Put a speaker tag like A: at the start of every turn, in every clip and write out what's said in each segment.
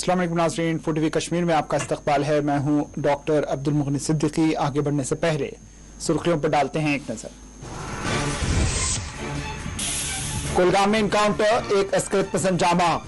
A: अस्सलाम वालेकुम नाज़रीन, फूड टीवी कश्मीर में आपका इस्तकबाल है। मैं हूं डॉक्टर अब्दुल मुगनी सिद्दीकी। आगे बढ़ने से पहले सुर्खियों पर डालते हैं एक नजर। कुलगाम में इनकाउंटर, एक अस्करियत पसंद जामाक।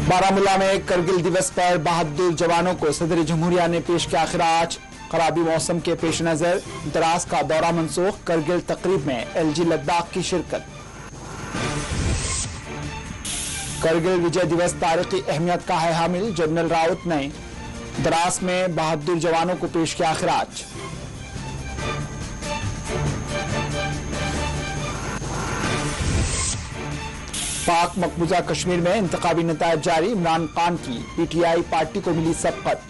A: बारामूला में करगिल दिवस पर बहादुर जवानों को सदर जमहूरिया ने पेश किया खिराज। खराबी मौसम के पेश नजर द्रास का दौरा मनसूख, करगिल तकरीब में LG लद्दाख की शिरकत। करगिल विजय दिवस तारीखी अहमियत का है हामिल, जनरल रावत ने द्रास में बहादुर जवानों को पेश किया खिराज। पाक मकबूजा कश्मीर में इंतखाबी नतायज जारी, इमरान खान की PTI पार्टी को मिली सबकत।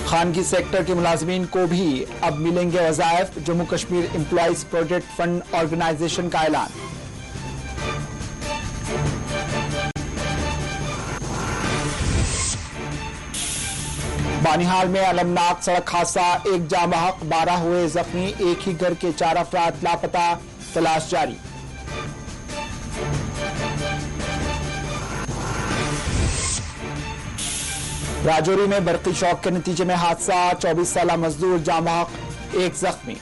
A: खानगी सेक्टर के मुलाजमीन को भी अब मिलेंगे वज़ाइफ, Jammu Kashmir employees project fund organisation का ऐलान। बानिहाल में अलमनाक सड़क हादसा, एक जामहक 12 हुए जख्मी, एक ही घर के 4 अफराद लापता, तलाश जारी। राजौरी में बरकी शॉक के नतीजे में हादसा, 24 साल मजदूर जामहक, एक जख्मी।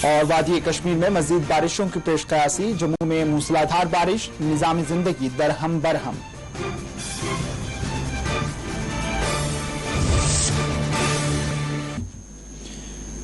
A: और वादी कश्मीर में मजीद बारिशों की पेश कयासी, जम्मू में मूसलाधार बारिश, निजामी जिंदगी दरहम बरहम।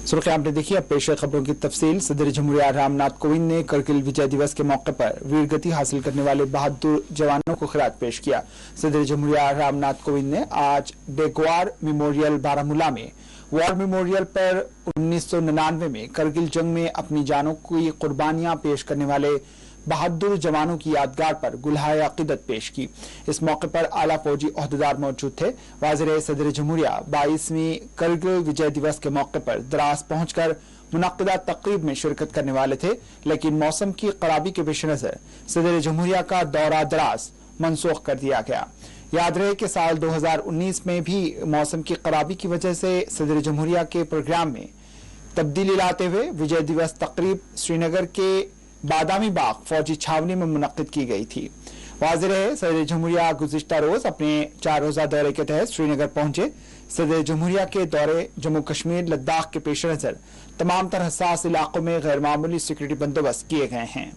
A: सुर्खियां आपने देखी, अब पेश खबरों की तफसील। सदर जमहूरिया रामनाथ कोविंद ने करगिल विजय दिवस के मौके पर वीरगति हासिल करने वाले बहादुर जवानों को खिराज पेश किया। सदर जमहूरिया रामनाथ कोविंद ने आज बेगवार मेमोरियल बारामूला में वॉर मेमोरियल पर 1999 में करगिल जंग में अपनी जानों की कुर्बानियां पेश करने वाले बहादुर जवानों की यादगार पर गुलहाए अकीदत पेश की। इस मौके पर आला फौजी ओहदेदार मौजूद थे। वाज़िर सदर जमहूरिया 22वीं करगिल विजय दिवस के मौके पर द्रास पहुंचकर मुनक्किदा तकरीब में शिरकत करने वाले थे, लेकिन मौसम की खराबी के पेश नजर सदर जमहूरिया का दौरा द्रास मनसूख कर दिया गया। याद रहे कि साल 2019 में भी मौसम की खराबी की वजह से सदर जमहूरिया के प्रोग्राम में तब्दीली लाते हुए विजय दिवस तकरीब श्रीनगर के बादामी बाग फौजी छावनी में मुनक्किद की गई थी। वाज़िर है सदर जमहूरिया गुज़िश्ता रोज अपने 4 रोजा दौरे के तहत श्रीनगर पहुंचे। सदर जमहूरिया के दौरे जम्मू कश्मीर लद्दाख के पेश नजर तमाम तर हसास इलाकों में गैर मामूली सिक्योरिटी बंदोबस्त किए गए हैं।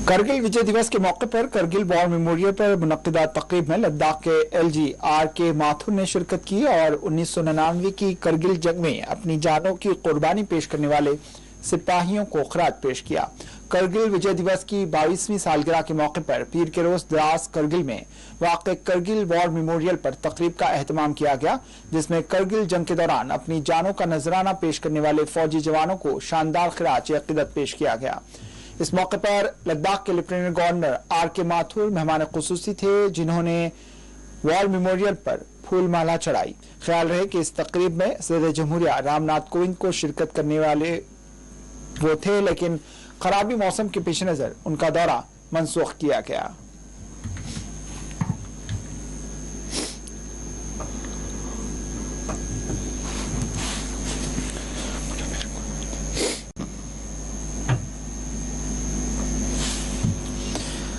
A: करगिल विजय दिवस के मौके पर करगिल वॉर मेमोरियल पर मुनक्किदा तकरीब में लद्दाख के LG RK माथुर ने शिरकत की और 1999 की करगिल जंग में अपनी जानों की कुर्बानी पेश करने वाले सिपाहियों को खिराज पेश किया। करगिल विजय दिवस की 22वीं सालगिरह के मौके पर पीर के रोज द्रास करगिल में वाक़े करगिल वॉर मेमोरियल पर तकरीब का एहतमाम किया गया, जिसमें करगिल जंग के दौरान अपनी जानों का नजराना पेश करने वाले फौजी जवानों को शानदार खिराज अकीदत पेश किया गया। इस मौके पर लद्दाख के लेफ्टिनेंट गवर्नर RK माथुर मेहमान खुसूसी थे, जिन्होंने वॉर मेमोरियल पर फूलमाला चढ़ाई। ख्याल रहे कि इस तकरीब में सदर जमहूरिया रामनाथ कोविंद को शिरकत करने वाले वो थे, लेकिन खराबी मौसम के पेश नजर उनका दौरा मनसूख किया गया।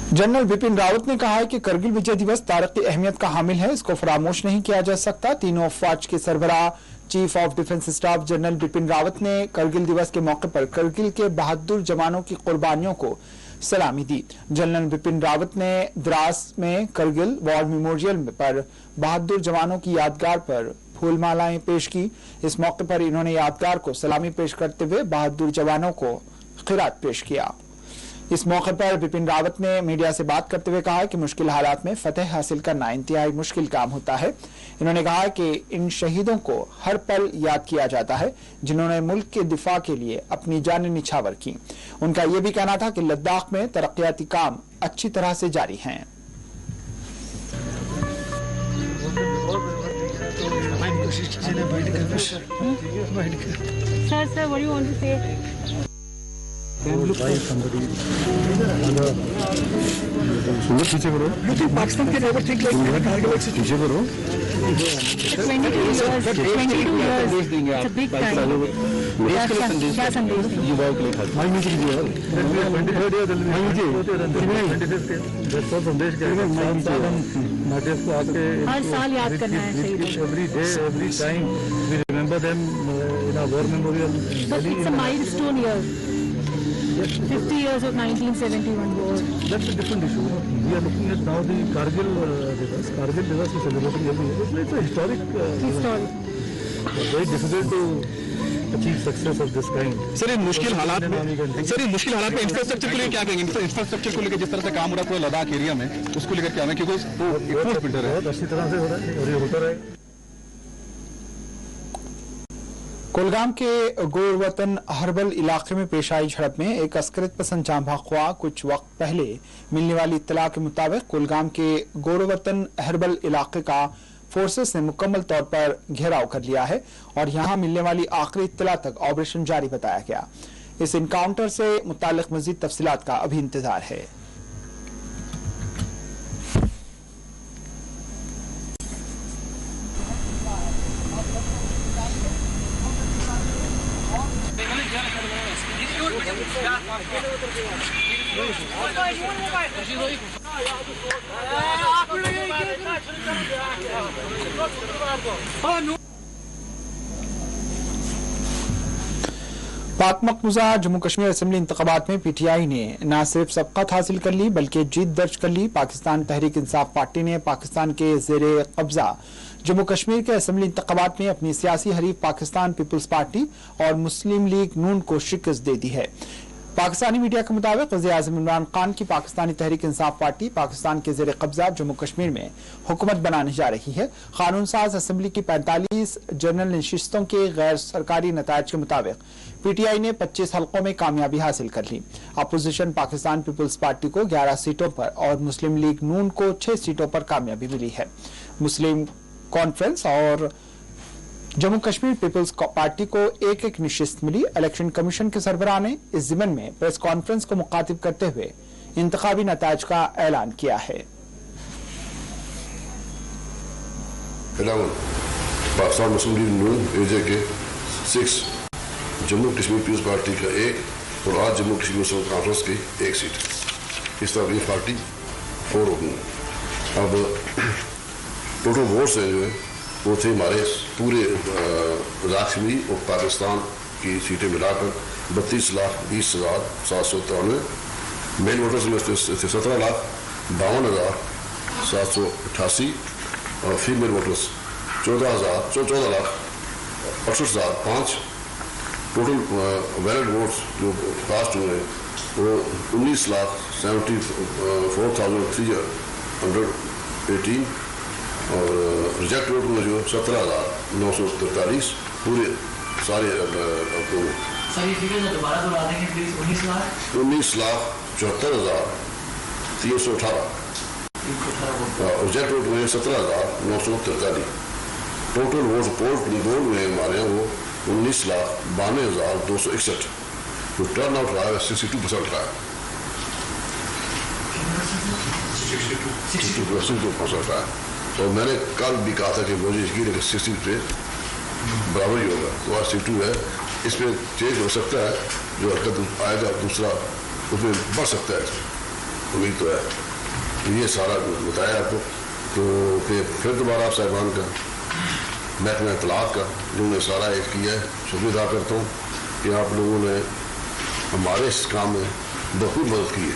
A: जनरल बिपिन रावत ने कहा है कि करगिल विजय दिवस तारीखी अहमियत का हामिल है, इसको फरामोश नहीं किया जा सकता। तीनों फौज के सरबराह chief of defence staff general Bipin Rawat ने करगिल दिवस के मौके पर करगिल के बहादुर जवानों की कुर्बानियों को सलामी दी। जनरल बिपिन रावत ने द्रास में करगिल वॉर मेमोरियल पर बहादुर जवानों की यादगार पर फूलमालाएं पेश की। इस मौके पर इन्होंने यादगार को सलामी पेश करते हुए बहादुर जवानों को खिराज पेश किया। इस मौके पर बिपिन रावत ने मीडिया से बात करते हुए कहा कि मुश्किल हालात में फतेह हासिल करना इंतहाई मुश्किल काम होता है। इन्होंने कहा कि इन शहीदों को हर पल याद किया जाता है जिन्होंने मुल्क के दिफा के लिए अपनी जानें निछावर की। उनका यह भी कहना था कि लद्दाख में तरक्याती काम अच्छी तरह से जारी हैं।
B: Sir, what do you want to say?
C: पीछे करो।
D: You think Pakistan can ever think like Kargil exit?
C: पीछे करो।
B: 22 years. 22 years. It's a big time. क्या संदेश देंगे?
C: युवाओं के लिए खास। माई म्यूजिक दिया। 23rd year माई म्यूजिक। 25th संदेश क्या है? नाटिया को आके
B: हर साल याद करना है शहीदों को।
C: Every day, every time we remember them in our war memorial.
B: But it's a milestone year. 50 years of 1971 war.
C: That's a different issue. We are looking at now the Kargil Divas. Kargil Divas is celebrating every year. It's a historic. Very difficult to achieve success of this kind.
E: Sir ये मुश्किल हालात में infrastructure को लेकर क्या कहेंगे? Infrastructure को लेकर जिस तरह से काम हो रहा है पूरे लद्दाख एरिया में, उसको लेकर क्या है? क्योंकि फोर्स बिल्डर है,
C: बहुत अच्छी तरह से हो रहा है और ये होता रहेगा।
A: कुलगाम के गोरवतन हर्बल इलाके में पेश आई झड़प में एक अस्करित पसंद जाँ भाग हुआ। कुछ वक्त पहले मिलने वाली इत्तला के मुताबिक कुलगाम के गोरवतन हर्बल इलाके का फोर्सेस ने मुकम्मल तौर पर घेराव कर लिया है और यहां मिलने वाली आखिरी इत्तला तक ऑपरेशन जारी बताया गया। इस इनकाउंटर से मुताल्लिक मजीद तफसीलात का अभी इंतजार है। पाक मकबूजा जम्मू कश्मीर असेंबली इंतखाबात में पीटीआई ने न सिर्फ सबकत हासिल कर ली बल्कि जीत दर्ज कर ली। पाकिस्तान तहरीक इंसाफ पार्टी ने पाकिस्तान के जेरे कब्जा जम्मू कश्मीर के असेंबली इंतखाबात में अपनी सियासी हरीफ पाकिस्तान पीपल्स पार्टी और मुस्लिम लीग नून को शिकस्त दे दी है। पाकिस्तानी मीडिया के मुताबिक वज़ीर-ए-आज़म इमरान खान की पाकिस्तानी तहरीक इंसाफ पार्टी पाकिस्तान के जेर कब्जा जम्मू कश्मीर में हुकूमत बनाने जा रही है। कानून साज असेंबली की 45 जनरल नशिस्तों के गैर सरकारी नतायज के मुताबिक पीटीआई ने 25 हल्कों में कामयाबी हासिल कर ली। अपोजिशन पाकिस्तान पीपल्स पार्टी को 11 सीटों पर और मुस्लिम लीग नून को 6 सीटों पर कामयाबी मिली है। मुस्लिम कॉन्फ्रेंस और जम्मू कश्मीर पीपल्स पार्टी को एक एक नशिस्त मिली। इलेक्शन कमीशन के सरबराह ने इस ज़िमन में प्रेस कॉन्फ्रेंस को मुखातिब करते हुए इंतखाबी नतायज का ऐलान किया है।
F: पाकिस्तान मुस्लिम लीग नून एजे के 6, जम्मू कश्मीर पीपल्स पार्टी का 1 और आज जम्मू कश्मीर मुस्लिम कॉन्फ्रेंस की 1 सीट। इस तरह ये पार्टी 4 हो गई। अब टोटल वोट्स हैं जो है वो थे हमारे पूरे कश्मीरी और पाकिस्तान की सीटें मिलाकर 32,20,793। मेल वोटर्स में 17,52,788 और female voters 14,68,05। Total valid votes जो कास्ट हुए वो 19,74,318 और रिजेक्ट वोट में जो 17,943 पूरे सारे
G: दोबारा दोहरा देंगे प्लीज।
F: 19,74,318 रिजेक्ट वोट में 17,943। टोटल वोट पोल में हमारे यहाँ वो 19,92,261। तो टर्न आउट रहा है 62% रहा है। 62% रहा है। और मैंने कल भी कहा था कि मुझे यकीन है कि 60 पे बराबर ही होगा। तो आज 62 है, इसमें चेंज हो सकता है। जो हरकत आएगा दूसरा उसमें बढ़ सकता है, उम्मीद तो है। ये सारा बताया आपको। तो फिर दोबारा आप साहिबान का महकमा इत्तलाआत का जिन्होंने सारा एक किया है, शुक्रिया अदा करता हूँ कि आप लोगों ने हमारे इस काम में भरपूर मदद की है।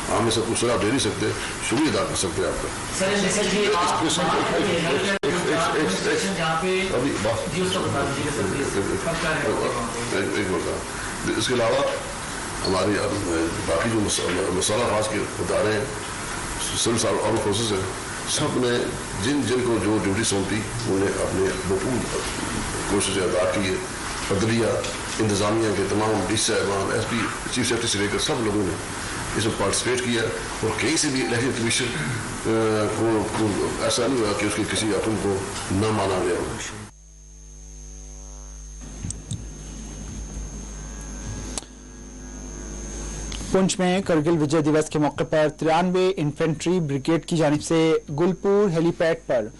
F: हम सब कुछ सलाह दे नहीं सकते, शुक्रिया अदा कर सकते हैं आपका। इसके अलावा हमारी बाकी जो मसाला खास के इदारे हैं, सिविल आर्म फोर्सेस हैं, सब ने जिन जिन को जो ड्यूटी सौंपी उन्हें अपने भरपूर कोशिशें अदा की है। बदलिया इंतजामिया के तमाम डी साहबान, SP, चीफ सेक्रेटरी से लेकर सब लोगों ने इसमें पार्टिसिपेट किया और कहीं से भी इलेक्शन कमीशन को ऐसा नहीं हुआ कि उसके किसी आइटम को न माना गया हो।
A: पुंछ में करगिल विजय दिवस के मौके पर 93 इन्फेंट्री ब्रिगेड की जानिब से गुलपुर हेलीपैड पर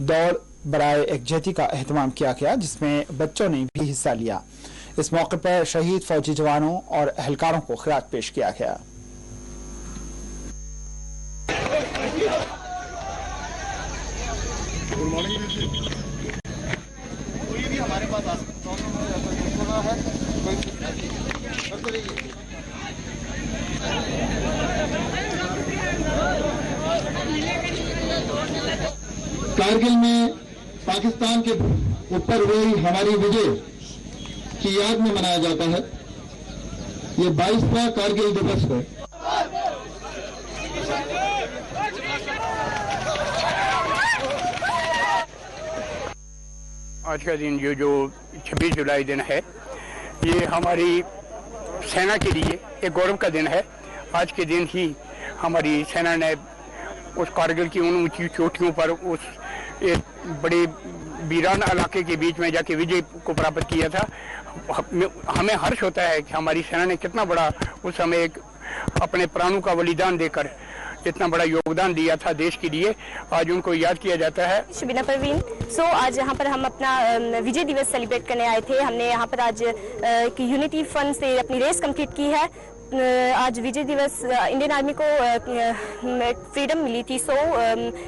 A: दौड़ बराए एकजहती का एहतमाम किया गया, जिसमें बच्चों ने भी हिस्सा लिया। इस मौके पर शहीद फौजी जवानों और एहलकारों को खिराज पेश किया गया।
E: हमारे पास है
G: कारगिल में पाकिस्तान के ऊपर हुई हमारी विजय की याद में मनाया जाता है। ये 22वां कारगिल दिवस है।
H: आज का दिन जो 26 जुलाई दिन है, ये हमारी सेना के लिए एक गौरव का दिन है। आज के दिन ही हमारी सेना ने उस कारगिल की उन ऊंची चोटियों पर उस एक बड़े वीराना इलाके के बीच में जाके विजय को प्राप्त किया था। हमें हर्ष होता है कि हमारी सेना ने कितना बड़ा उस समय एक अपने प्राणों का बलिदान देकर इतना बड़ा योगदान दिया था देश के लिए। आज उनको याद किया जाता है।
I: शबीना परवीन। आज यहाँ पर हम अपना विजय दिवस सेलिब्रेट करने आए थे। हमने यहाँ पर आज यूनिटी फंड से अपनी रेस कंप्लीट की है। आज विजय दिवस इंडियन आर्मी को फ्रीडम मिली थी,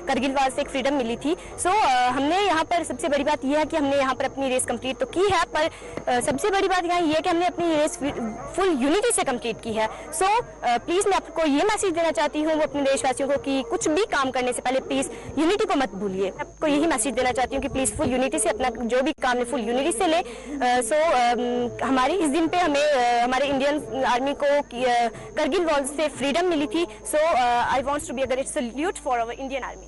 I: करगिल वार से एक फ्रीडम मिली थी। हमने यहाँ पर सबसे बड़ी बात यह है कि हमने यहाँ पर अपनी रेस कंप्लीट तो की है, पर सबसे बड़ी बात यहाँ ये है कि हमने अपनी रेस फुल यूनिटी से कंप्लीट की है। प्लीज़ मैं आपको ये मैसेज देना चाहती हूँ अपने देशवासियों को कि कुछ भी काम करने से पहले प्लीज़ यूनिटी को मत भूलिए। आपको यही मैसेज देना चाहती हूँ कि प्लीज़ फुल यूनिटी से अपना जो भी काम है फुल यूनिटी से ले। हमारी इस दिन पे हमें हमारे इंडियन आर्मी को करगिल वॉर से फ्रीडम मिली थी। I wants to be a great salute for our Indian army.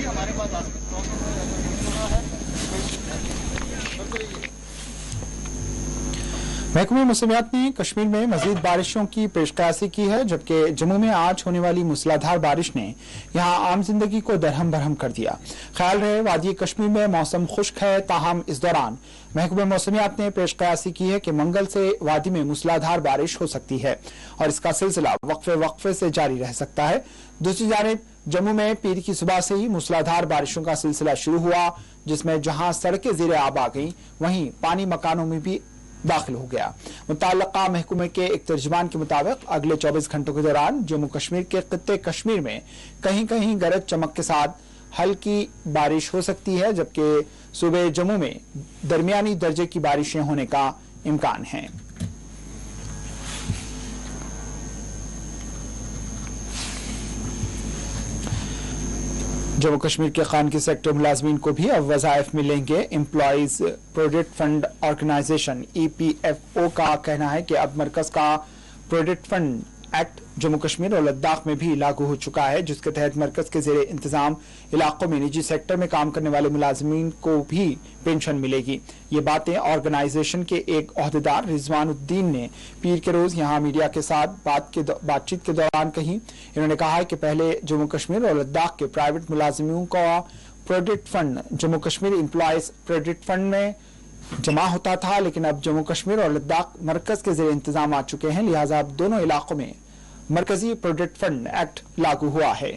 E: हमारे पास है।
A: महकमे मौसमियात ने कश्मीर में मजीद बारिशों की पेशकशी की है, जबकि जम्मू में आज होने वाली मूसलाधार बारिश ने यहां आम जिंदगी को दरहम बरहम कर दिया। ख्याल रहे वादी कश्मीर में मौसम खुश्क है, ताहम इस दौरान महकमे मौसमियात ने पेशकशी की है कि मंगल से वादी में मूसलाधार बारिश हो सकती है और इसका सिलसिला वक्फे से जारी रह सकता है। दूसरी जानिब जम्मू में पीर की सुबह से ही मूसलाधार बारिशों का सिलसिला शुरू हुआ, जिसमें जहां सड़कें ज़ेरे आब आ गईं, वहीं पानी मकानों में भी दाखिल हो गया। मुताल्लिका महकमे के एक तर्जुमान के मुताबिक अगले 24 घंटों के दौरान जम्मू कश्मीर के खित्ते कश्मीर में कहीं कहीं गरज चमक के साथ हल्की बारिश हो सकती है, जबकि सूबे जम्मू में दरमियानी दर्जे की बारिशें होने का इम्कान है। जम्मू कश्मीर के खानगी सेक्टर मुलाजमीन को भी अब वज़ाइफ मिलेंगे। Employees provident fund organization EPFO का कहना है कि अब मरकज का provident fund act Jammu Kashmir और लद्दाख में भी लागू हो चुका है, जिसके तहत मरकज के जेरे इंतजाम इलाकों में निजी सेक्टर में काम करने वाले मुलाजमीन को भी पेंशन मिलेगी। ये बातें ऑर्गेनाइजेशन के एक ओहदेदार रिजवानुद्दीन ने पीर के रोज यहाँ मीडिया के साथ बातचीत के दौरान कही। इन्होंने कहा है कि पहले जम्मू कश्मीर और लद्दाख के प्राइवेट मुलाजमीन का provident fund Jammu Kashmir employees provident fund में जमा होता था, लेकिन अब जम्मू कश्मीर और लद्दाख मरकज के जेरे इंतजाम आ चुके हैं, लिहाजा अब दोनों इलाकों में मरकजी प्रोविडेंट फंड एक्ट लागू हुआ है।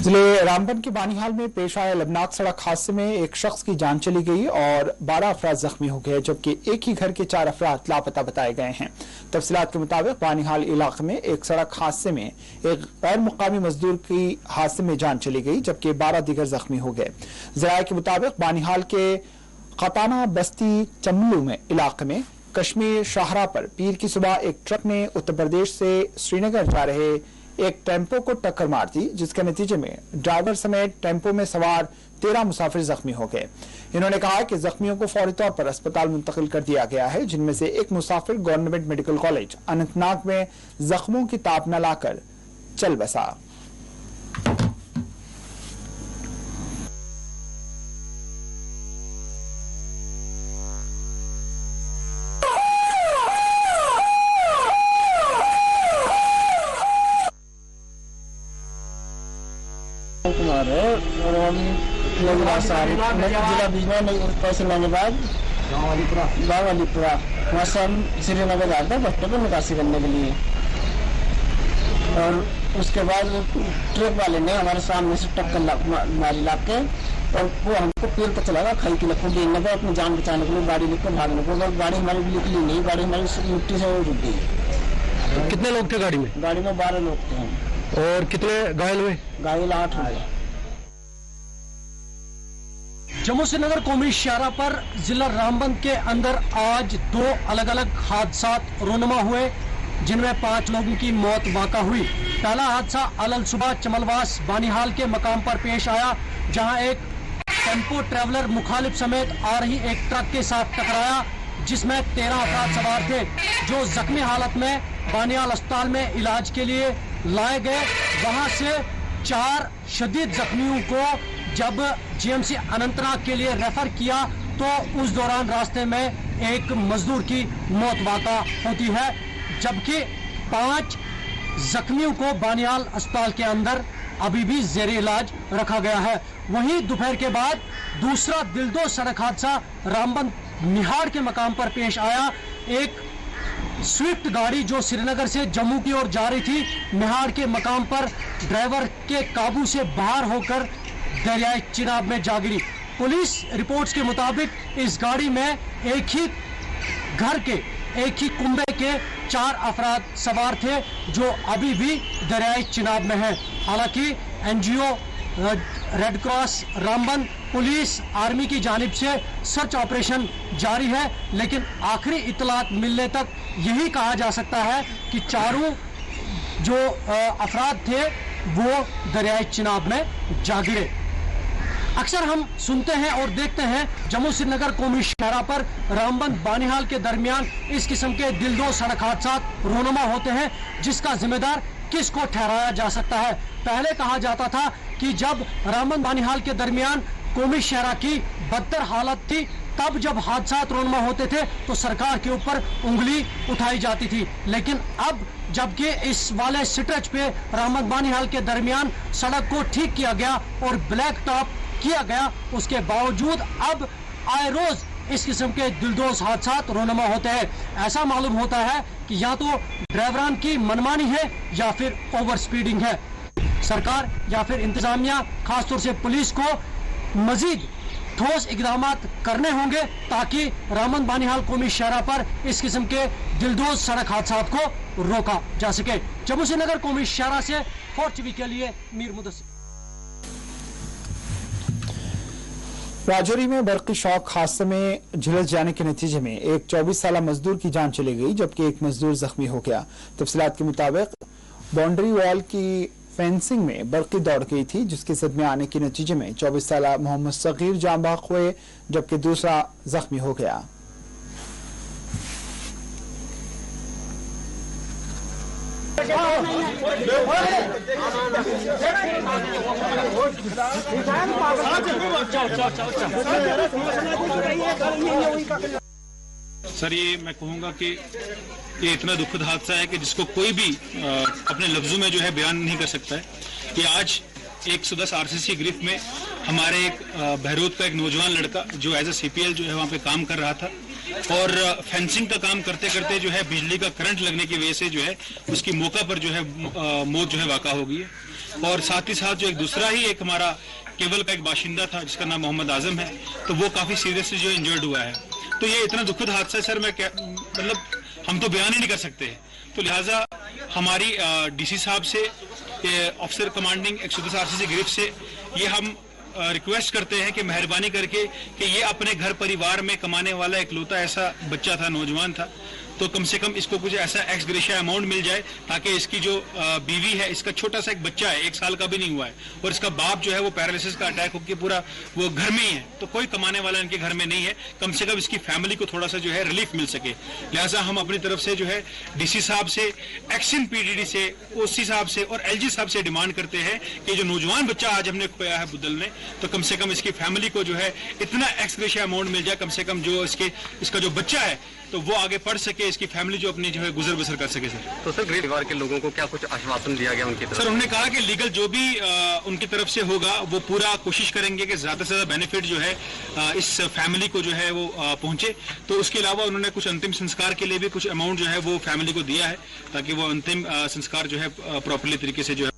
A: जिले रामबन के बानीहाल में पेश आए अलबनाक सड़क हादसे में एक शख्स की जान चली गई और 12 अफराद जख्मी हो गए, जबकि एक ही घर के 4 अफराद लापता बताए गए हैं। तफसीलात के मुताबिक बानीहाल इलाके में एक सड़क हादसे में एक गैर मुकामी मजदूर की हादसे में जान चली गई, जबकि 12 दीगर जख्मी हो गए। जराये के मुताबिक बानीहाल के खताना बस्ती चमलू में इलाके में कश्मीर शाहरा पर पीर की सुबह एक ट्रक ने उत्तर प्रदेश से श्रीनगर जा रहे एक टेम्पो को टक्कर मार दी, जिसके नतीजे में ड्राइवर समेत टेम्पो में सवार 13 मुसाफिर जख्मी हो गए। इन्होंने कहा कि जख्मियों को फौरी तौर पर अस्पताल मुंतकिल कर दिया गया है, जिनमें से एक मुसाफिर गवर्नमेंट मेडिकल कॉलेज अनंतनाग में जख्मों की ताप न लाकर चल बसा।
J: कुमार है और हम लोग जिला बिजनौर पैसे लेने के बाद गाँव वालीपुरा वहाँ से हम श्रीनगर जाते हैं बच्चों को निकासी करने के लिए। और उसके बाद ट्रक वाले ने हमारे सामने से टक्कर मारी ला के और वो हमको पेड़ पर चला गया खाई के लक्ष्य देने पर अपनी जान बचाने के लिए गाड़ी लेकर भागने को, और गाड़ी हमारी निकली नहीं, गाड़ी हमारी मिट्टी से रुक गई।
C: कितने लोग थे गाड़ी में?
J: गाड़ी में 12 लोग थे।
C: और कितने घायल हुए?
J: घायल 8 हुए।
K: जम्मू श्रीनगर कौमी शाहरा पर जिला रामबन के अंदर आज 2 अलग अलग हादसा रोनुमा हुए, जिनमें 5 लोगों की मौत वाक़ा हुई। पहला हादसा अलल सुबह चमलवास बानीहाल के मकाम पर पेश आया, जहां एक टेम्पो ट्रैवलर मुखालिफ समेत आ रही एक ट्रक के साथ टकराया, जिसमें 13 अफराद सवार थे, जो जख्मी हालत में बानीहाल अस्पताल में इलाज के लिए लाए गए। वहां से 4 शदीद जख्मियों को जब जीएमसी अनंतनाग के लिए रेफर किया तो उस दौरान रास्ते में एक मजदूर की मौत वाक़ा होती है, जबकि 5 जख्मियों को बानीहाल अस्पताल के अंदर अभी भी जेर इलाज रखा गया है। वहीं दोपहर के बाद दूसरा दिलदोज सड़क हादसा रामबन निहाड़ के मकाम पर पेश आया। एक स्विफ्ट गाड़ी जो श्रीनगर से जम्मू की ओर जा रही थी, निहाड़ के मकाम पर ड्राइवर के काबू से बाहर होकर दरियाए चिनाब में जा गिरी। पुलिस रिपोर्ट्स के मुताबिक इस गाड़ी में एक ही घर के एक ही कुंबे के 4 अफराद सवार थे, जो अभी भी दरियाए चिनाब में हैं। हालांकि NGO red cross Ramban, police, army की जानिब से सर्च ऑपरेशन जारी है, लेकिन आखिरी इतलात मिलने तक यही कहा जा सकता है कि चारों जो अफराद थे वो दरियाए चिनाब में जा गिरे। अक्सर हम सुनते हैं और देखते हैं जम्मू श्रीनगर कौमी शाहरा पर रामबन बानीहाल के दरमियान इस किस्म के दिलदोज सड़क हादसा रोनुमा होते हैं, जिसका जिम्मेदार किसको ठहराया जा सकता है। पहले कहा जाता था कि जब रामबन बानीहाल के दरमियान कौमी शाहरा की बदतर हालत थी, तब जब हादसा रोनुमा होते थे तो सरकार के ऊपर उंगली उठाई जाती थी, लेकिन अब जबकि इस वाले स्ट्रेच पे रामबन बानीहाल के दरमियान सड़क को ठीक किया गया और ब्लैक टॉप किया गया, उसके बावजूद अब आए रोज इस किस्म के दिलदोज हादसा रोनुमा होते हैं। ऐसा मालूम होता है कि या तो ड्राइवरान की मनमानी है या फिर ओवर स्पीडिंग है। सरकार या फिर इंतजामिया, खासतौर से पुलिस को मजीद ठोस इकदाम करने होंगे ताकि रामबन बानीहाल कौमी शाहरा पर इस किस्म के दिलदोज सड़क हादसा को रोका जा सके। जम्मू श्रीनगर कौमी शाहरा से फॉर टीवी के लिए मीर मुदस्सिर।
A: राजौरी में बरकी शॉक हादसे में झुलस जाने के नतीजे में एक 24 साला मजदूर की जान चली गई, जबकि एक मजदूर जख्मी हो गया। तफसीलात के मुताबिक बाउंड्री वॉल की फेंसिंग में बरकी दौड़ गई थी, जिसके सदमे आने के नतीजे में 24 साला मोहम्मद सगीर जान बहक हुए, जबकि दूसरा जख्मी हो गया।
L: सर, ये मैं कहूँगा कि ये इतना दुखद हादसा है कि जिसको कोई भी अपने लफ्जों में जो है बयान नहीं कर सकता है। कि आज 110 आरसीसी गिरफ्त में हमारे एक बहरोत का एक नौजवान लड़का जो एज ए सीपीएल जो है वहाँ पे काम कर रहा था, और फेंसिंग का काम करते करते जो है बिजली का करंट लगने की वजह से जो है उसकी मौका पर जो है मौत जो है वाक़ा हो गई है। और साथ ही साथ जो एक दूसरा ही एक हमारा केवल का एक बाशिंदा था जिसका नाम मोहम्मद आजम है, तो वो काफ़ी सीरियसली जो इंजर्ड हुआ है। तो ये इतना दुखद हादसा है सर, मैं क्या मतलब हम तो बयान ही नहीं कर सकते। तो लिहाजा हमारी डीसी साहब से, ऑफिसर कमांडिंग 110 आरसीसी गिरफ्त से ये हम रिक्वेस्ट करते हैं कि मेहरबानी करके कि ये अपने घर परिवार में कमाने वाला इकलौता ऐसा बच्चा था, नौजवान था, तो कम से कम इसको कुछ ऐसा एक्स ग्रेशिया अमाउंट मिल जाए ताकि इसकी जो बीवी है, इसका छोटा सा एक बच्चा है, 1 साल का भी नहीं हुआ है, और इसका बाप जो है वो पैरालिसिस का अटैक होकर पूरा वो घर में ही है, तो कोई कमाने वाला इनके घर में नहीं है। कम से कम इसकी फैमिली को थोड़ा सा जो है रिलीफ मिल सके। लिहाजा हम अपनी तरफ से जो है डीसी साहब से, एक्शन पीडीडी से, ओसी साहब से और एलजी साहब से डिमांड करते हैं कि जो नौजवान बच्चा आज हमने खोया है बुदल में, तो कम से कम इसकी फैमिली को जो है इतना एक्स ग्रेशिया अमाउंट मिल जाए, कम से कम जो इसका जो बच्चा है तो वो आगे पढ़ सके, इसकी फैमिली जो अपनी जो है गुजर बसर कर सके। सर
E: तो सर गरीब परिवार के लोगों को क्या कुछ आश्वासन दिया गया उनकी तरफ?
L: सर उन्होंने कहा कि लीगल जो भी उनकी तरफ से होगा वो पूरा कोशिश करेंगे कि ज्यादा से ज्यादा बेनिफिट जो है इस फैमिली को जो है वो पहुंचे। तो उसके अलावा उन्होंने कुछ अंतिम संस्कार के लिए भी कुछ अमाउंट जो है वो फैमिली को दिया है ताकि वो अंतिम संस्कार जो है प्रॉपरली तरीके से जो है।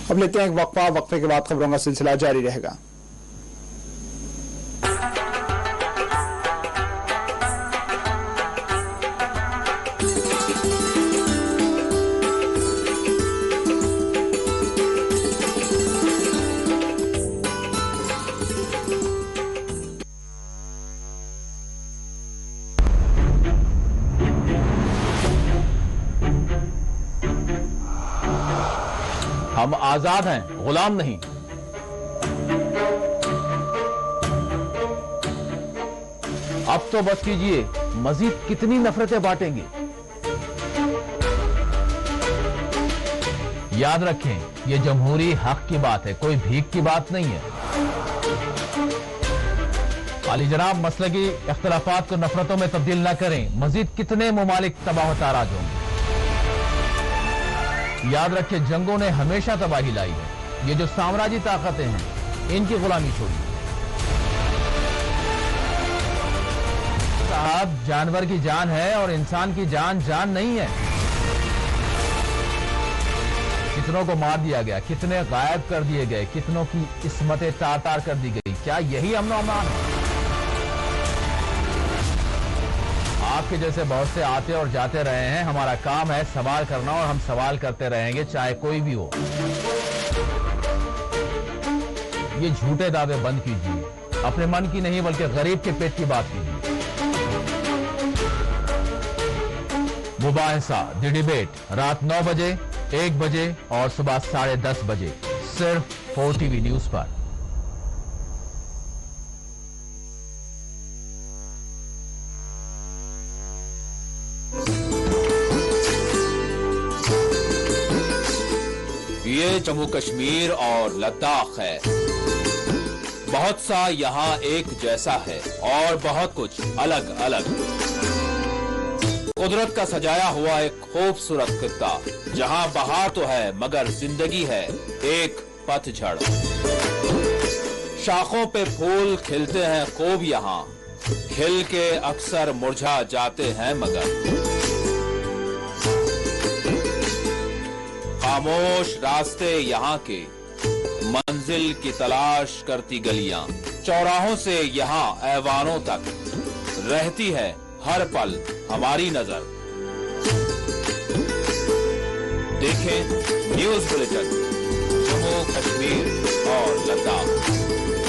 A: अब लेते हैं एक वक्फा, वक्फे के बाद खबरों का सिलसिला जारी रहेगा।
M: हम आजाद हैं, गुलाम नहीं। अब तो बस कीजिए, मजीद कितनी नफरतें बांटेंगे। याद रखें, ये जमहूरी हक की बात है, कोई भीख की बात नहीं है। आली जनाब मसलकी इख्तलाफात को नफरतों में तब्दील न करें, मजीद कितने मुमालिक तबाह ताराज होंगे। याद रखें, जंगों ने हमेशा तबाही लाई है। ये जो साम्राज्य ताकतें हैं, इनकी गुलामी छोड़िए। साहब, जानवर की जान है और इंसान की जान जान नहीं है। कितनों को मार दिया गया, कितने गायब कर दिए गए, कितनों की इस्मतें तार तार कर दी गई। क्या यही अमन और अमान है? आपके जैसे बहुत से आते और जाते रहे हैं। हमारा काम है सवाल करना और हम सवाल करते रहेंगे, चाहे कोई भी हो। ये झूठे दावे बंद कीजिए, अपने मन की नहीं बल्कि गरीब के पेट की बात कीजिए। मुबाहिसा द डिबेट रात 9 बजे, 1 बजे और सुबह 10:30 बजे सिर्फ 4TV न्यूज पर।
N: ये जम्मू कश्मीर और लद्दाख है। बहुत सा यहाँ एक जैसा है और बहुत कुछ अलग अलग। कुदरत का सजाया हुआ एक खूबसूरत खित्ता, जहाँ बहार तो है मगर जिंदगी है एक पतझड़। शाखों पे फूल खिलते हैं खूब यहाँ, खिल के अक्सर मुरझा जाते हैं मगर। खामोश रास्ते यहाँ के, मंजिल की तलाश करती गलियां, चौराहों से यहाँ ऐवानों तक रहती है हर पल हमारी नजर। देखें न्यूज बुलेटिन जम्मू कश्मीर और लद्दाख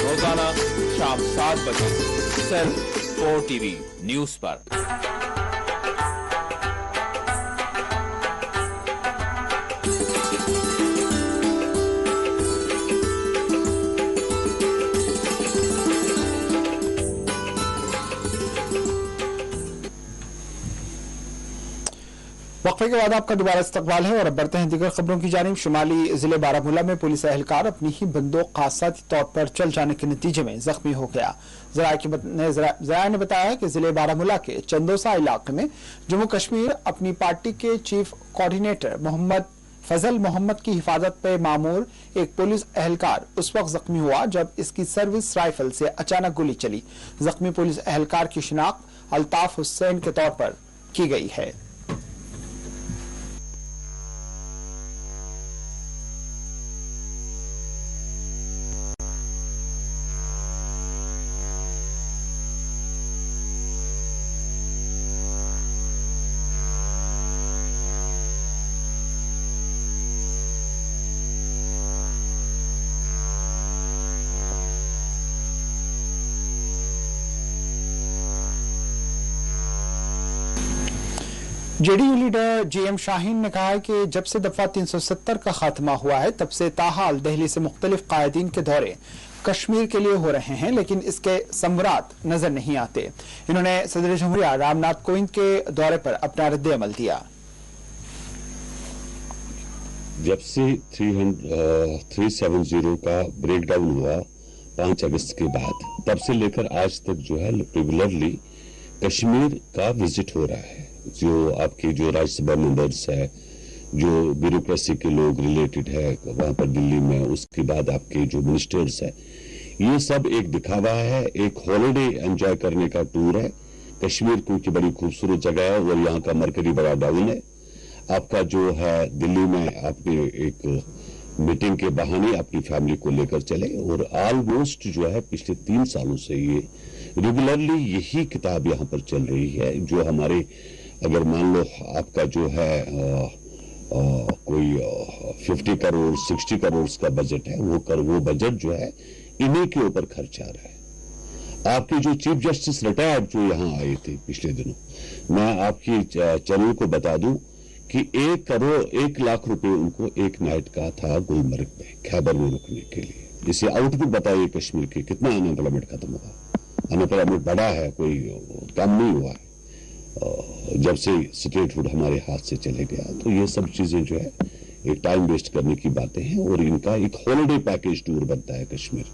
N: रोजाना शाम 7 बजे सिर्फ 4TV न्यूज पर।
A: वक्फे के बाद आपका दोबारा इस्तकबाल है और अब बढ़ते हैं दीगर खबरों की जानिब। शुमाली जिले बारामूला में पुलिस एहलकार अपनी ही बंदूक हादसाती तौर पर चल जाने के नतीजे में जख्मी हो गया। जराये ने बताया कि जिले बारामूला के चंदोसा इलाके में जम्मू कश्मीर अपनी पार्टी के चीफ कोऑर्डिनेटर मोहम्मद फजल मोहम्मद की हिफाजत पे मामूर एक पुलिस एहलकार उस वक्त जख्मी हुआ जब इसकी सर्विस राइफल से अचानक गोली चली। जख्मी पुलिस एहलकार की शिनाख्त अल्ताफ हुसैन के तौर पर की गई है। जेडीयू लीडर जीएम शाहीन ने कहा है कि जब से दफा 370 का खात्मा हुआ है तब से ताहाल दिल्ली से मुख्तलिफ कायदीन के दौरे कश्मीर के लिए हो रहे हैं, लेकिन इसके समरात नजर नहीं आते। इन्होंने सदर जमहूरिया रामनाथ कोविंद के दौरे पर अपना रद्द-ए-अमल दिया।
O: जब से 370 का ब्रेकडाउन हुआ 5 अगस्त के बाद, तब से लेकर आज तक जो है रेगुलरली कश्मीर का विजिट हो रहा है। जो आपके जो राज्यसभा मेंबर्स है, जो ब्यूरोक्रेसी के लोग रिलेटेड है वहां पर दिल्ली में, उसके बाद आपके जो मिनिस्टर्स है, ये सब एक दिखावा है, एक हॉलिडे एंजॉय करने का टूर है। कश्मीर क्योंकि बड़ी खूबसूरत जगह है और यहाँ का मरकरी बड़ा डाउन है। आपका जो है दिल्ली में आपने एक मीटिंग के बहाने अपनी फैमिली को लेकर चले और ऑलमोस्ट जो है पिछले 3 सालों से ये रेगुलरली यही किताब यहाँ पर चल रही है। जो हमारे अगर मान लो आपका जो है कोई 50 करोड़ 60 करोड़ का बजट है, वो बजट जो है इन्हीं के ऊपर खर्च आ रहा है। आपके जो चीफ जस्टिस रिटायर्ड जो यहाँ आए थे पिछले दिनों, मैं आपकी चैनल को बता दूं कि 1 लाख रुपए उनको एक नाइट का था गुलमर्ग में खैबर में रुकने के लिए। इसे आउटपुट बताइए कश्मीर के कितना अनएम्प्लॉयमेंट खत्म हुआ। अनएम्प्लॉयमेंट बढ़ा है, कोई कम नहीं हुआ है जब से स्टेटहुड हमारे हाथ से चले गया। तो ये सब चीजें जो है एक टाइम वेस्ट करने की बातें हैं और इनका एक हॉलिडे पैकेज टूर बनता है कश्मीर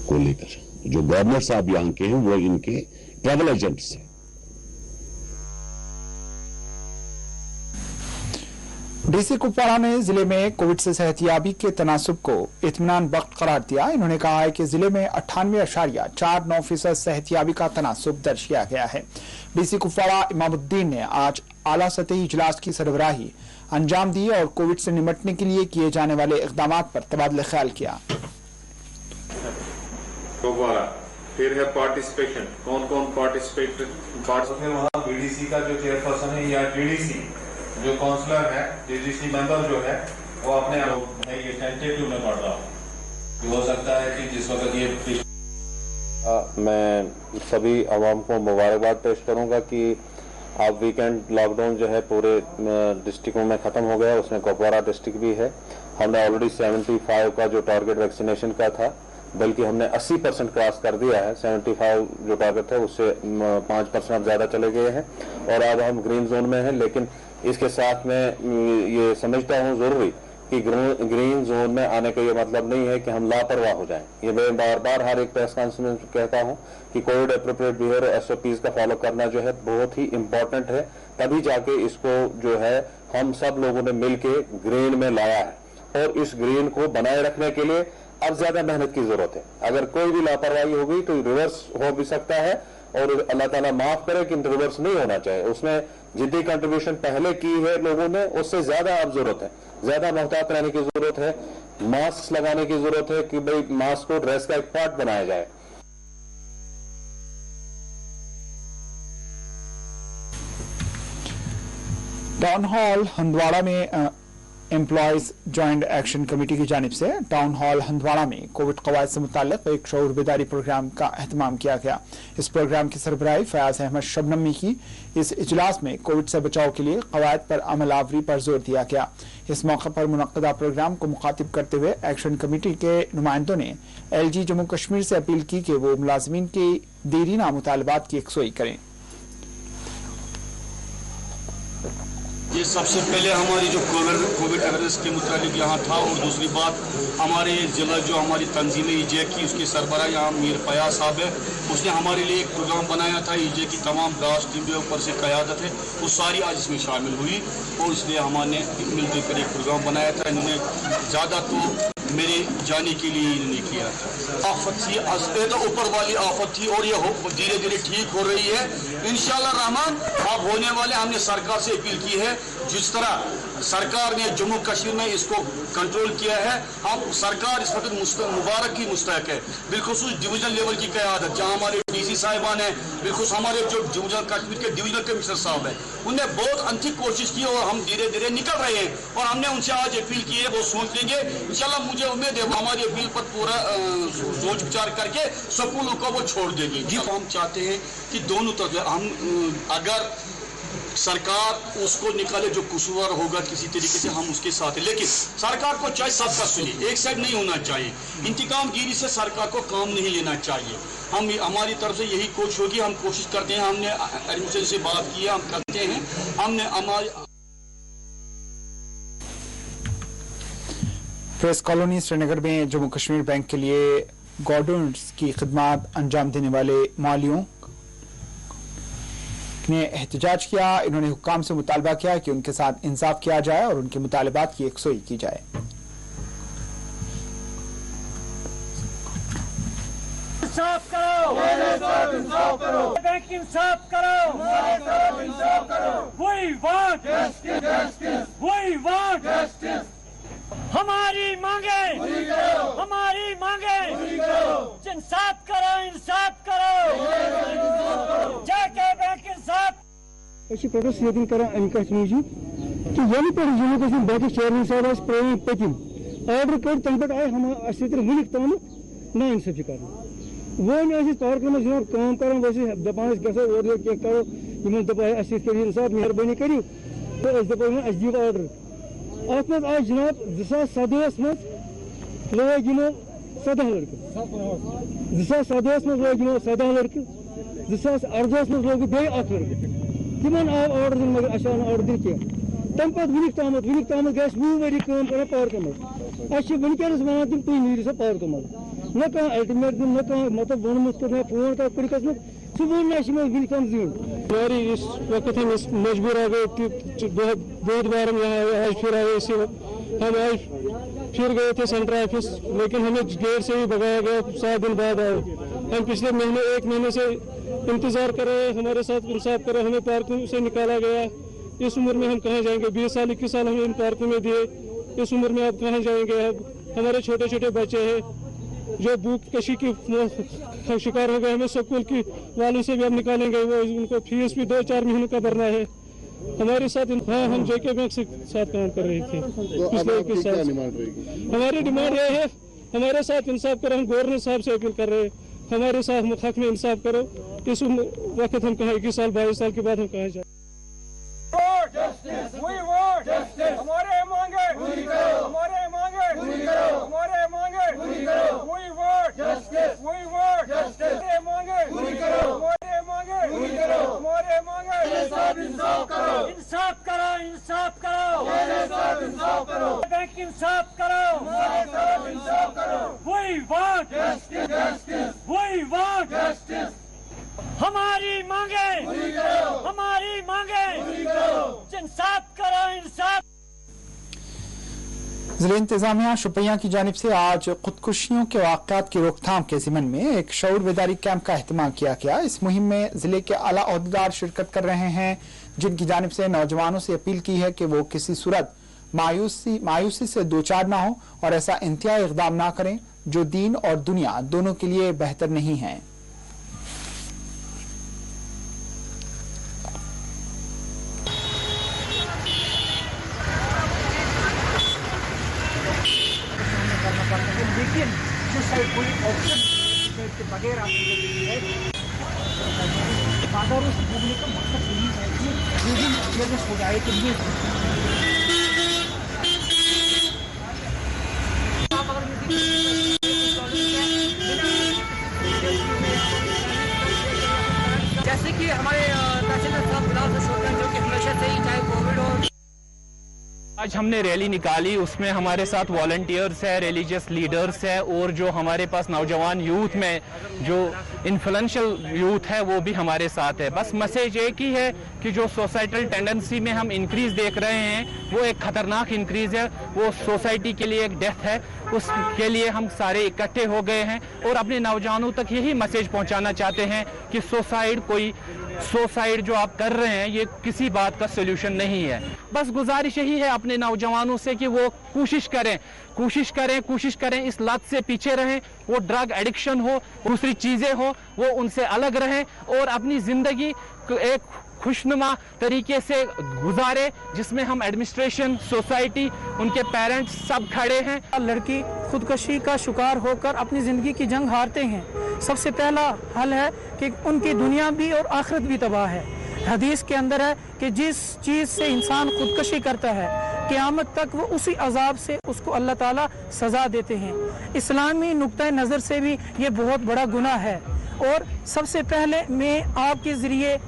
O: को लेकर। जो गवर्नर साहब यहाँ के हैं वो इनके ट्रैवल एजेंट्स हैं।
A: डीसी कुपवाड़ा ने जिले में कोविड से सेहतियाबी के तनासुब को इत्मीनान बख्श करार दिया। इन्होंने कहा है कि जिले में 98.49% सेहतियाबी का तनासुब दर्ज किया गया है। डीसी कुपवाड़ा इमामुद्दीन ने आज आला सतही इजलास की सरबराही अंजाम दी और कोविड से निपटने के लिए किए जाने वाले इकदाम पर तबादला ख्याल किया।
P: कुपवाड़ा फिर है पार्टिसिपेशन, कौन कौन पार्टिसिपेट वहाँ बीडीसी का जो चेयरपर्सन है या डीडीसी जो काउंसलर है, डीडीसी मेंबर जो है वो अपने है ये टेंटेटिव में पढ़ रहा हूँ। हो सकता है कि जिस वक्त ये मैं सभी आवाम को मुबारकबाद पेश करूंगा कि अब वीकेंड लॉकडाउन जो है पूरे डिस्ट्रिक्टों में खत्म हो गया, उसमें कुपवाड़ा डिस्ट्रिक्ट भी है। हमने ऑलरेडी 75 का जो टारगेट वैक्सीनेशन का था, बल्कि हमने 80% क्रॉस कर दिया है। 75 जो टारगेट है उससे 5% अब ज्यादा चले गए हैं और अब हम ग्रीन जोन में हैं। लेकिन इसके साथ में ये समझता हूँ जरूरी कि ग्रीन जोन में आने का ये मतलब नहीं है कि हम लापरवाह हो जाएं। ये मैं बार बार हर एक प्रेस कॉन्फ्रेंस में कहता हूँ कि कोविड एप्रोप्रिएट बिहेवियर SOPs का फॉलो करना जो है बहुत ही इम्पोर्टेंट है। तभी जाके इसको जो है हम सब लोगों ने मिलके ग्रीन में लाया है और इस ग्रीन को बनाए रखने के लिए अब ज्यादा मेहनत की जरूरत है। अगर कोई भी लापरवाही हो गई तो रिवर्स हो भी सकता है और अल्लाह ताला माफ करे कि रिवर्स नहीं होना चाहिए। उसमें जितनी कंट्रीब्यूशन पहले की है लोगों ने उससे ज्यादा अब जरूरत है, ज्यादा मोहतात रहने की जरूरत है, मास्क लगाने की जरूरत है कि भाई मास्क को ड्रेस का एक पार्ट बनाया जाए।
A: टाउन हॉल हंदवाड़ा में एम्प्लॉयज जॉइंट एक्शन कमेटी की जानिब से टाउन हॉल हंदवाड़ा में कोविड कवायद से मुताल्लिक एक शऊर बेदारी प्रोग्राम का एहतमाम किया गया। इस प्रोग्राम की सरबराही फयाज अहमद शबनम ने की। इस इजलास में कोविड से बचाव के लिए कवायद पर अमल आवरी पर जोर दिया गया। इस मौके पर मुनक्कदा प्रोग्राम को मुखातिब करते हुए एक्शन कमेटी के नुमाइंदों ने LG जम्मू कश्मीर से अपील की कि वो मुलाजमीन की देरीना मुतालबात की यकसोई करें।
Q: ये सबसे पहले हमारी जो कोविड अवेयरनेस के मुताबिक यहाँ था, और दूसरी बात हमारे ज़िला जो हमारी तंजीम ईजे की उसके सरबराह यहाँ मीर फयाज साहब है, उसने हमारे लिए एक प्रोग्राम बनाया था। ईजे की तमाम ब्रांच टीम जो ऊपर से क़यादत है वो सारी आज इसमें शामिल हुई, और इसलिए हमने मिलकर कर एक प्रोग्राम बनाया था। इन्होंने ज़्यादा तो मेरे जाने के लिए इन्होंने किया था। आफत थी, ये तो ऊपर वाली आफत थी, और ये धीरे धीरे ठीक हो रही है इंशाअल्लाह रहमान। अब होने वाले, हमने सरकार से अपील की है, जिस तरह सरकार ने जम्मू कश्मीर में इसको कंट्रोल किया है, हम सरकार इस वक्त मुबारक की मुस्तहक है। बिलखुसूस डिवीजनल लेवल की क़यादत जहाँ हमारे डीसी साहिबान हैं, बिलखुसूस हमारे जो डिवीजनल कश्मीर के डिवीजनल कमिश्नर साहब हैं, उनने बहुत अच्छी कोशिश की और हम धीरे धीरे निकल रहे हैं। और हमने उनसे आज अपील की है, वो सोच लेंगे इंशाल्लाह। मुझे उम्मीद है हमारी अपील पर पूरा सोच विचार करके स्कूलों को वो छोड़ देगी। जी हम चाहते हैं कि दोनों तरफ हम, अगर सरकार उसको निकाले जो कसूरवार होगा किसी तरीके से, हम उसके साथ हैं, लेकिन सरकार को चाहे सबका सुने, एक साइड नहीं होना चाहिए। इंतकामगिरी से सरकार को काम नहीं लेना चाहिए। हम हमारी तरफ से यही कोशिश होगी, हम कोशिश करते हैं। हमने एडमिशन से बात की है, हम करते हैं। हमने हमारे
A: प्रेस कॉलोनी श्रीनगर में जम्मू कश्मीर बैंक के लिए गॉर्डन्स की खिदमत अंजाम देने वाले मालियों ने एहतजाज किया। इन्होंने हुक्काम से मुतालबा किया कि उनके साथ इंसाफ किया जाए और उनके मुतालबात की यकसुई की जाए।
R: इंसाफ करो, इंसाफ करो, बैंक इंसाफ करो, इंसाफ करो। We want justice, we want justice। हमारी मांगे, हमारी मांगे, इंसाफ करो, इंसाफ करो, जाके बैंक इंसाफ।
D: प्रोटेस्ट यकीन कर अमि मूजूब कि ये पे जम्मू कश्मीर बैंक चेयरमैन साहब प्रेम पतिम ऑर्डर कर तम पे आए हम वुनिक तम ना इंसाफी कर वो पार्क में जनाब काम कर दपान गो और करो इन दप इंसाफ मेहरबानी करो तो दप दिव ऑर्डर अत मज आए जनाब 2017 मज लोग यमो 17 लड़के 2017 मज लोग यमो 17 लड़के 2018 मज लोग बे 8 लड़के तिमन आव ऑर्डर दिन मगर अस ऑर्डर दिन कह तम पे वुनिक तम गो 20 वरी काम कर पार्क मज अस वनकस वन तुम तुम नीर सा पार्क मज न कह अल्टीमेट दिन न कह मतलब वोनमुत कर फोन कर तरीकस में सह वो वन तम जीन हमारी इस वक्त हम इस मजबूर आ गए कि बहुत बार हम यहाँ आज फिर आए इसी हम आज फिर गए थे सेंटर ऑफिस, लेकिन हमें गेट से ही भगाया गया। 7 दिन बाद आए हम। पिछले महीने 1 महीने से इंतजार कर रहे हैं, हमारे साथ इंसाफ कर रहे, हमें पार्कों से निकाला गया। इस उम्र में हम कहाँ जाएंगे? 20 साल 21 साल हमें इन पार्कों में दिए, इस उम्र में आप कहाँ जाएंगे? अब हमारे छोटे छोटे बच्चे हैं जो भूख कशी की शिकार हो गए, हमें स्कूल की वालों से भी अब निकालेंगे, वो उनको फीस भी 2-4 महीनों का भरना है। हमारे साथ हाँ हम जेके बैंक से साथ काम कर रहे थे पिछले 21 साल। हमारी डिमांड यह है हमारे साथ इंसाफ करो। हम गवर्नर साहब से अपील कर रहे हैं हमारे साथ हक में इंसाफ करो। इस वक्त हम कहाँ 21 साल 22 साल के बाद हम कहाँ जाए?
R: हमारे मांगे पूरी करो, हमारे मांगे पूरी करो, हमारे मांगे पूरी करो। We want justice, we want justice। हमारे मांगे पूरी करो, हमारे मांगे पूरी करो, हमारे मांगे। मेरे साथ इंसाफ करो, इंसाफ करो, इंसाफ करो, मेरे साथ इंसाफ करो, बैंक इंसाफ करो, हमारे साथ इंसाफ करो। We want justice, justice, we want justice। हमारी मांगे पूरी करो, हमारी मांगे पूरी करो, इंसाफ करो, इंसाफ।
A: जिला इंतजामिया शुपियां की जानिब से आज खुदकुशियों के वाक़यात की रोकथाम के ज़िमन में एक शऊर बेदारी कैंप का एहतमाम किया गया। इस मुहिम में जिले के आला ओहदेदार शिरकत कर रहे हैं, जिनकी जानिब से नौजवानों से अपील की है कि वो किसी सूरत मायूसी से दो चार ना हो और ऐसा इंतहाई इक़दाम ना करें जो दीन और दुनिया दोनों के लिए बेहतर नहीं है।
R: लेकिन जो साइड कोई ऑप्शन के बगैर आपकी है बाजारों से घूमने का मकसद यही है कि विभिन्न अवेयरनेस हो जाए कि जैसे कि हमारे तहसीलदार साहब बिलाल जो कि हमेशा से ही चाहे कोविड हो
S: आज हमने रैली निकाली, उसमें हमारे साथ वॉलंटियर्स है, रिलीजियस लीडर्स है और जो हमारे पास नौजवान यूथ में जो इन्फ्लुएंशियल यूथ है वो भी हमारे साथ है। बस मैसेज एक ही है कि जो सोसाइटल टेंडेंसी में हम इंक्रीज देख रहे हैं वो एक खतरनाक इंक्रीज है, वो सोसाइटी के लिए एक डेथ है। उसके लिए हम सारे इकट्ठे हो गए हैं और अपने नौजवानों तक यही मैसेज पहुंचाना चाहते हैं कि सुसाइड जो आप कर रहे हैं ये किसी बात का सोल्यूशन नहीं है। बस गुजारिश यही है अपने नौजवानों से कि वो कोशिश करें इस लत से पीछे रहें, वो ड्रग एडिक्शन हो, दूसरी चीजें हो, वो उनसे अलग रहें और अपनी जिंदगी एक खुशनुमा तरीके से गुजारे जिसमें हम एडमिनिस्ट्रेशन, सोसाइटी, उनके पेरेंट्स सब खड़े हैं।
T: लड़की खुदकशी का शिकार होकर अपनी ज़िंदगी की जंग हारते हैं। सबसे पहला हल है कि उनकी दुनिया भी और आखिरत भी तबाह है। हदीस के अंदर है कि जिस चीज़ से इंसान खुदकशी करता है क़यामत तक वो उसी अजाब से उसको अल्लाह ताला सज़ा देते हैं। इस्लामी नुक्ता नज़र से भी ये बहुत बड़ा गुनाह है। और सबसे पहले मैं आपके ज़रिए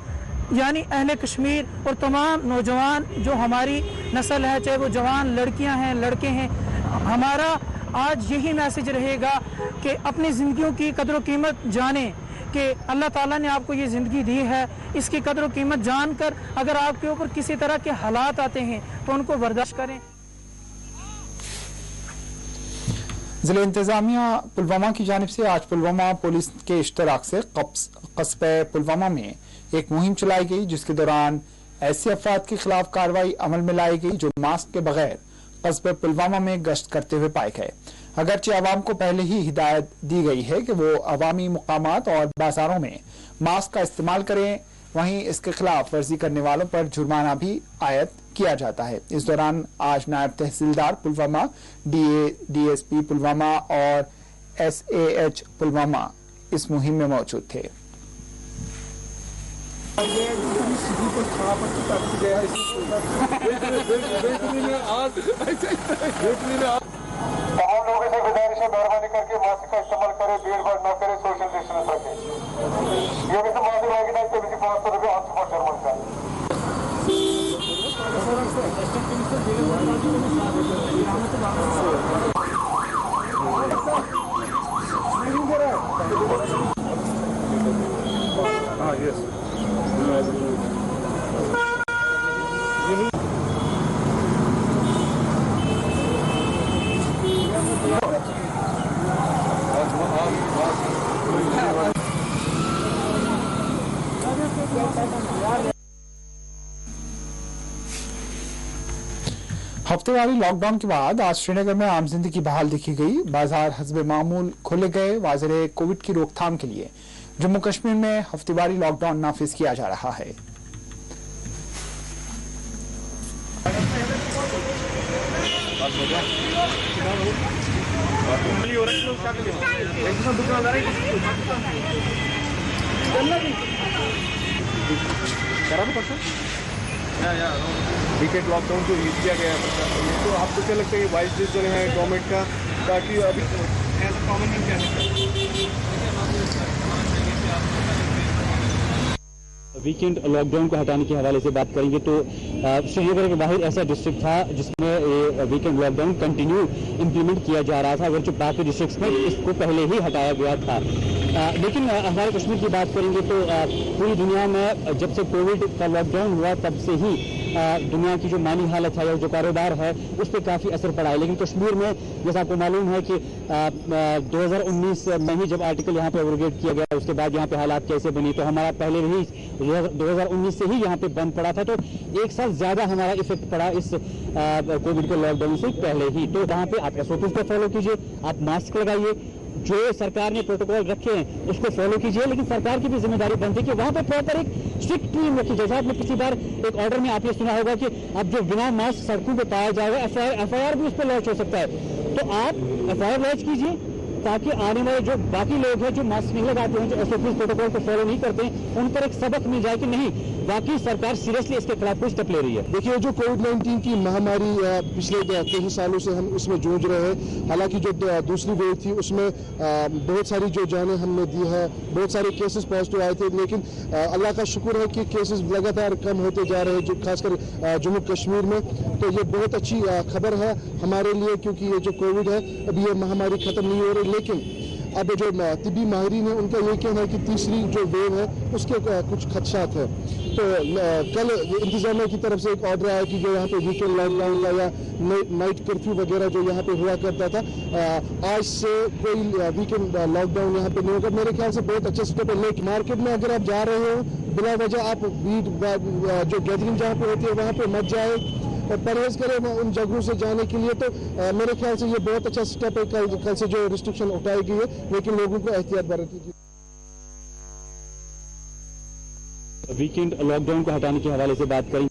T: यानी अहले कश्मीर और तमाम नौजवान जो हमारी नस्ल है, चाहे वो जवान लड़कियां हैं, लड़के हैं, हमारा आज यही मैसेज रहेगा कि अपनी ज़िंदगियों की कदर कीमत जानें कि अल्लाह ताला ने आपको ये ज़िंदगी दी है, इसकी कदर कीमत जानकर अगर आपके ऊपर किसी तरह के हालात आते हैं तो उनको बर्दाश्त करें।
A: जिला इंतजामिया पुलवामा की जानिब से आज पुलवामा पुलिस के इश्तराक से कस्बे पुलवामा में एक मुहिम चलाई गई, जिसके दौरान ऐसे अफराद के खिलाफ कार्रवाई अमल में लाई गई जो मास्क के बगैर कस्बे पुलवामा में गश्त करते हुए पाए गए। अगरचे आवाम को पहले ही हिदायत दी गई है कि वो अवामी मुकामात और बाजारों में मास्क का इस्तेमाल करें, वहीं इसके खिलाफ वर्जी करने वालों पर जुर्माना भी आयद किया जाता है। इस दौरान आज नायब तहसीलदार पुलवामा, DSP पुलवामा और SAH पुलवामा इस मुहिम में मौजूद थे।
R: तमाम लोगों से गुजारिश है, मेहरबानी करके मास्क का इस्तेमाल करें, भीड़ भाड़ न करें, सोशल डिस्टेंस रखें। योगी से मास्क लगे ना तो किसी 500 रुपये हाथ से जुर्माना।
C: हाँ यस
A: हफ्तेवारी लॉकडाउन के बाद आज श्रीनगर में आम जिंदगी बहाल देखी गई। बाजार हस्बे मामूल खोले गए। वाज़ेह कोविड की रोकथाम के लिए जम्मू कश्मीर में हफ्तेवारी लॉकडाउन नाफिज किया जा रहा है।
C: वीकेंड लॉकडाउन जो यूज किया गया है, तो आपको क्या लगता है कि 22 दिन जो है गवर्नमेंट का, ताकि अभी
U: वीकेंड लॉकडाउन को हटाने के हवाले से बात करेंगे तो श्रीनगर के बाहर ऐसा डिस्ट्रिक्ट था जिसमें वीकेंड लॉकडाउन कंटिन्यू इंप्लीमेंट किया जा रहा था, अगर जो बाकी डिस्ट्रिक्ट्स में इसको पहले ही हटाया गया था। लेकिन हमारे कश्मीर की बात करेंगे तो पूरी दुनिया में जब से कोविड का लॉकडाउन हुआ तब से ही दुनिया की जो माली हालत है या जो कारोबार है उस पर काफ़ी असर पड़ा है। लेकिन कश्मीर में जैसा आपको मालूम है कि 2019 में ही जब आर्टिकल यहाँ पे एब्रोगेट किया गया, उसके बाद यहाँ पे हालात कैसे बनी, तो हमारा पहले ही 2019 से ही यहाँ पे बंद पड़ा था, तो एक साल ज़्यादा हमारा इफेक्ट पड़ा इस कोविड के लॉकडाउन से पहले ही। तो वहाँ पे आप SOPs को फॉलो कीजिए, आप मास्क लगाइए, जो सरकार ने प्रोटोकॉल रखे हैं उसको फॉलो कीजिए, लेकिन सरकार की भी जिम्मेदारी बनती है कि वहाँ पे प्रॉपर एक स्ट्रिक्ट टीम रखी जाए। आपने पिछली बार एक ऑर्डर में आपने सुना होगा कि अब जो बिना मास्क सड़कों पे पाया जाएगा FIR भी उस पर लॉन्च हो सकता है, तो आप FIR लॉन्च कीजिए, ताकि आने वाले जो बाकी लोग हैं जो मास्क नहीं लगाते हैं, जो SOP प्रोटोकॉल को फॉलो नहीं करते हैं, उन पर एक सबक मिल जाए कि नहीं बाकी सरकार सीरियसली इसके खिलाफ कोई स्टेप ले रही है।
B: देखिए, जो कोविड-19 की महामारी पिछले कई सालों से हम इसमें जूझ रहे हैं। हालांकि जो दूसरी वेव थी उसमें बहुत सारी जो जानें हमने दी है, बहुत सारे केसेस पॉजिटिव आए थे, लेकिन अल्लाह का शुक्र है कि केसेस लगातार कम होते जा रहे हैं, जो खासकर जम्मू कश्मीर में। तो ये बहुत अच्छी खबर है हमारे लिए, क्योंकि ये जो कोविड है अभी ये महामारी खत्म नहीं हो रही। लेकिन अब जो तिब्बी माहिरीन है उनका ये कहना है कि तीसरी जो वेव है उसके कुछ खदशात है। तो कल इंतजामिया की तरफ से एक ऑर्डर आया कि जो यहाँ पे वीकेंड लॉकडाउन का या नाइट कर्फ्यू वगैरह जो यहाँ पे हुआ करता था, आज से कोई वीकेंड लॉकडाउन यहाँ पे नहीं होगा। मेरे ख्याल से बहुत अच्छा स्टेप है। लेकिन मार्केट में अगर आप जा रहे हो बिला वजह आप भीड़ जो गैदरिंग जहाँ पे होती है वहाँ पे मत जाए और परहेज करें उन जगहों से जाने के लिए। तो मेरे ख्याल से ये बहुत अच्छा स्टेप है कल से जो रिस्ट्रिक्शन उठाई गई है, लेकिन लोगों को एहतियात बरतनी चाहिए।
U: वीकेंड लॉकडाउन को हटाने के हवाले से बात करें।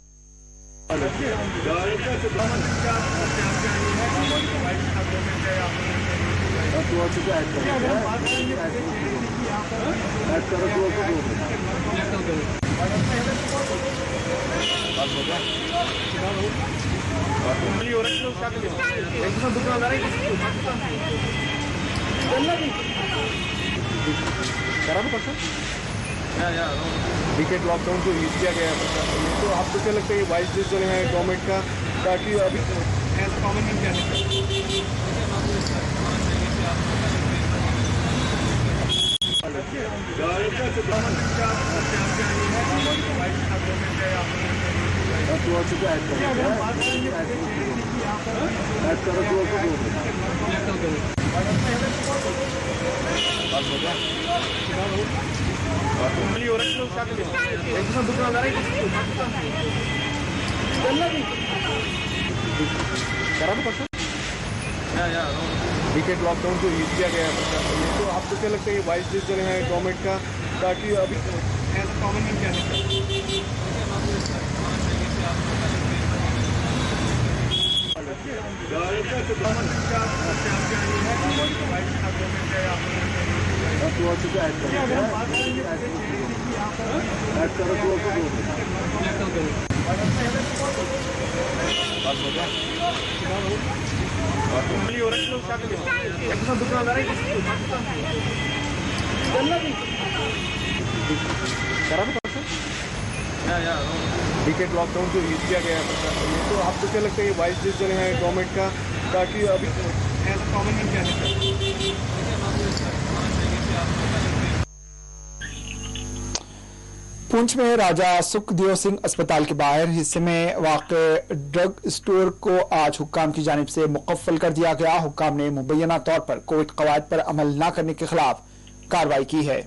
V: वीकेंड लॉकडाउन जो यूज किया गया है प्रशासन में, तो आपको क्या लगता है ये 22 दिन जो है गवर्नमेंट का, ताकि अभी एज कॉमन मैन क्या वीकेंड लॉकडाउन जो यूज किया गया है प्रशासन में, तो आपको क्या लगता है ये 22 दिन जो है गवर्नमेंट का, ताकि अभी एज कॉमन मैन क्या वीकेंड लॉकडाउन जो यूज किया गया है प्रशासन में, तो आपको क्या लगता है ये 22 दिन जो है गवर्नमेंट का, ताकि अभी एज कॉमन मैन क्या
A: पुंछ में राजा सुखदेव सिंह अस्पताल के बाहर हिस्से में वाक़े ड्रग स्टोर को आज हुक्काम की जानिब से मुकफ्फल कर दिया गया। हुक्काम ने मुबैना तौर पर कोविड कवायद पर अमल न करने के खिलाफ कार्रवाई की है।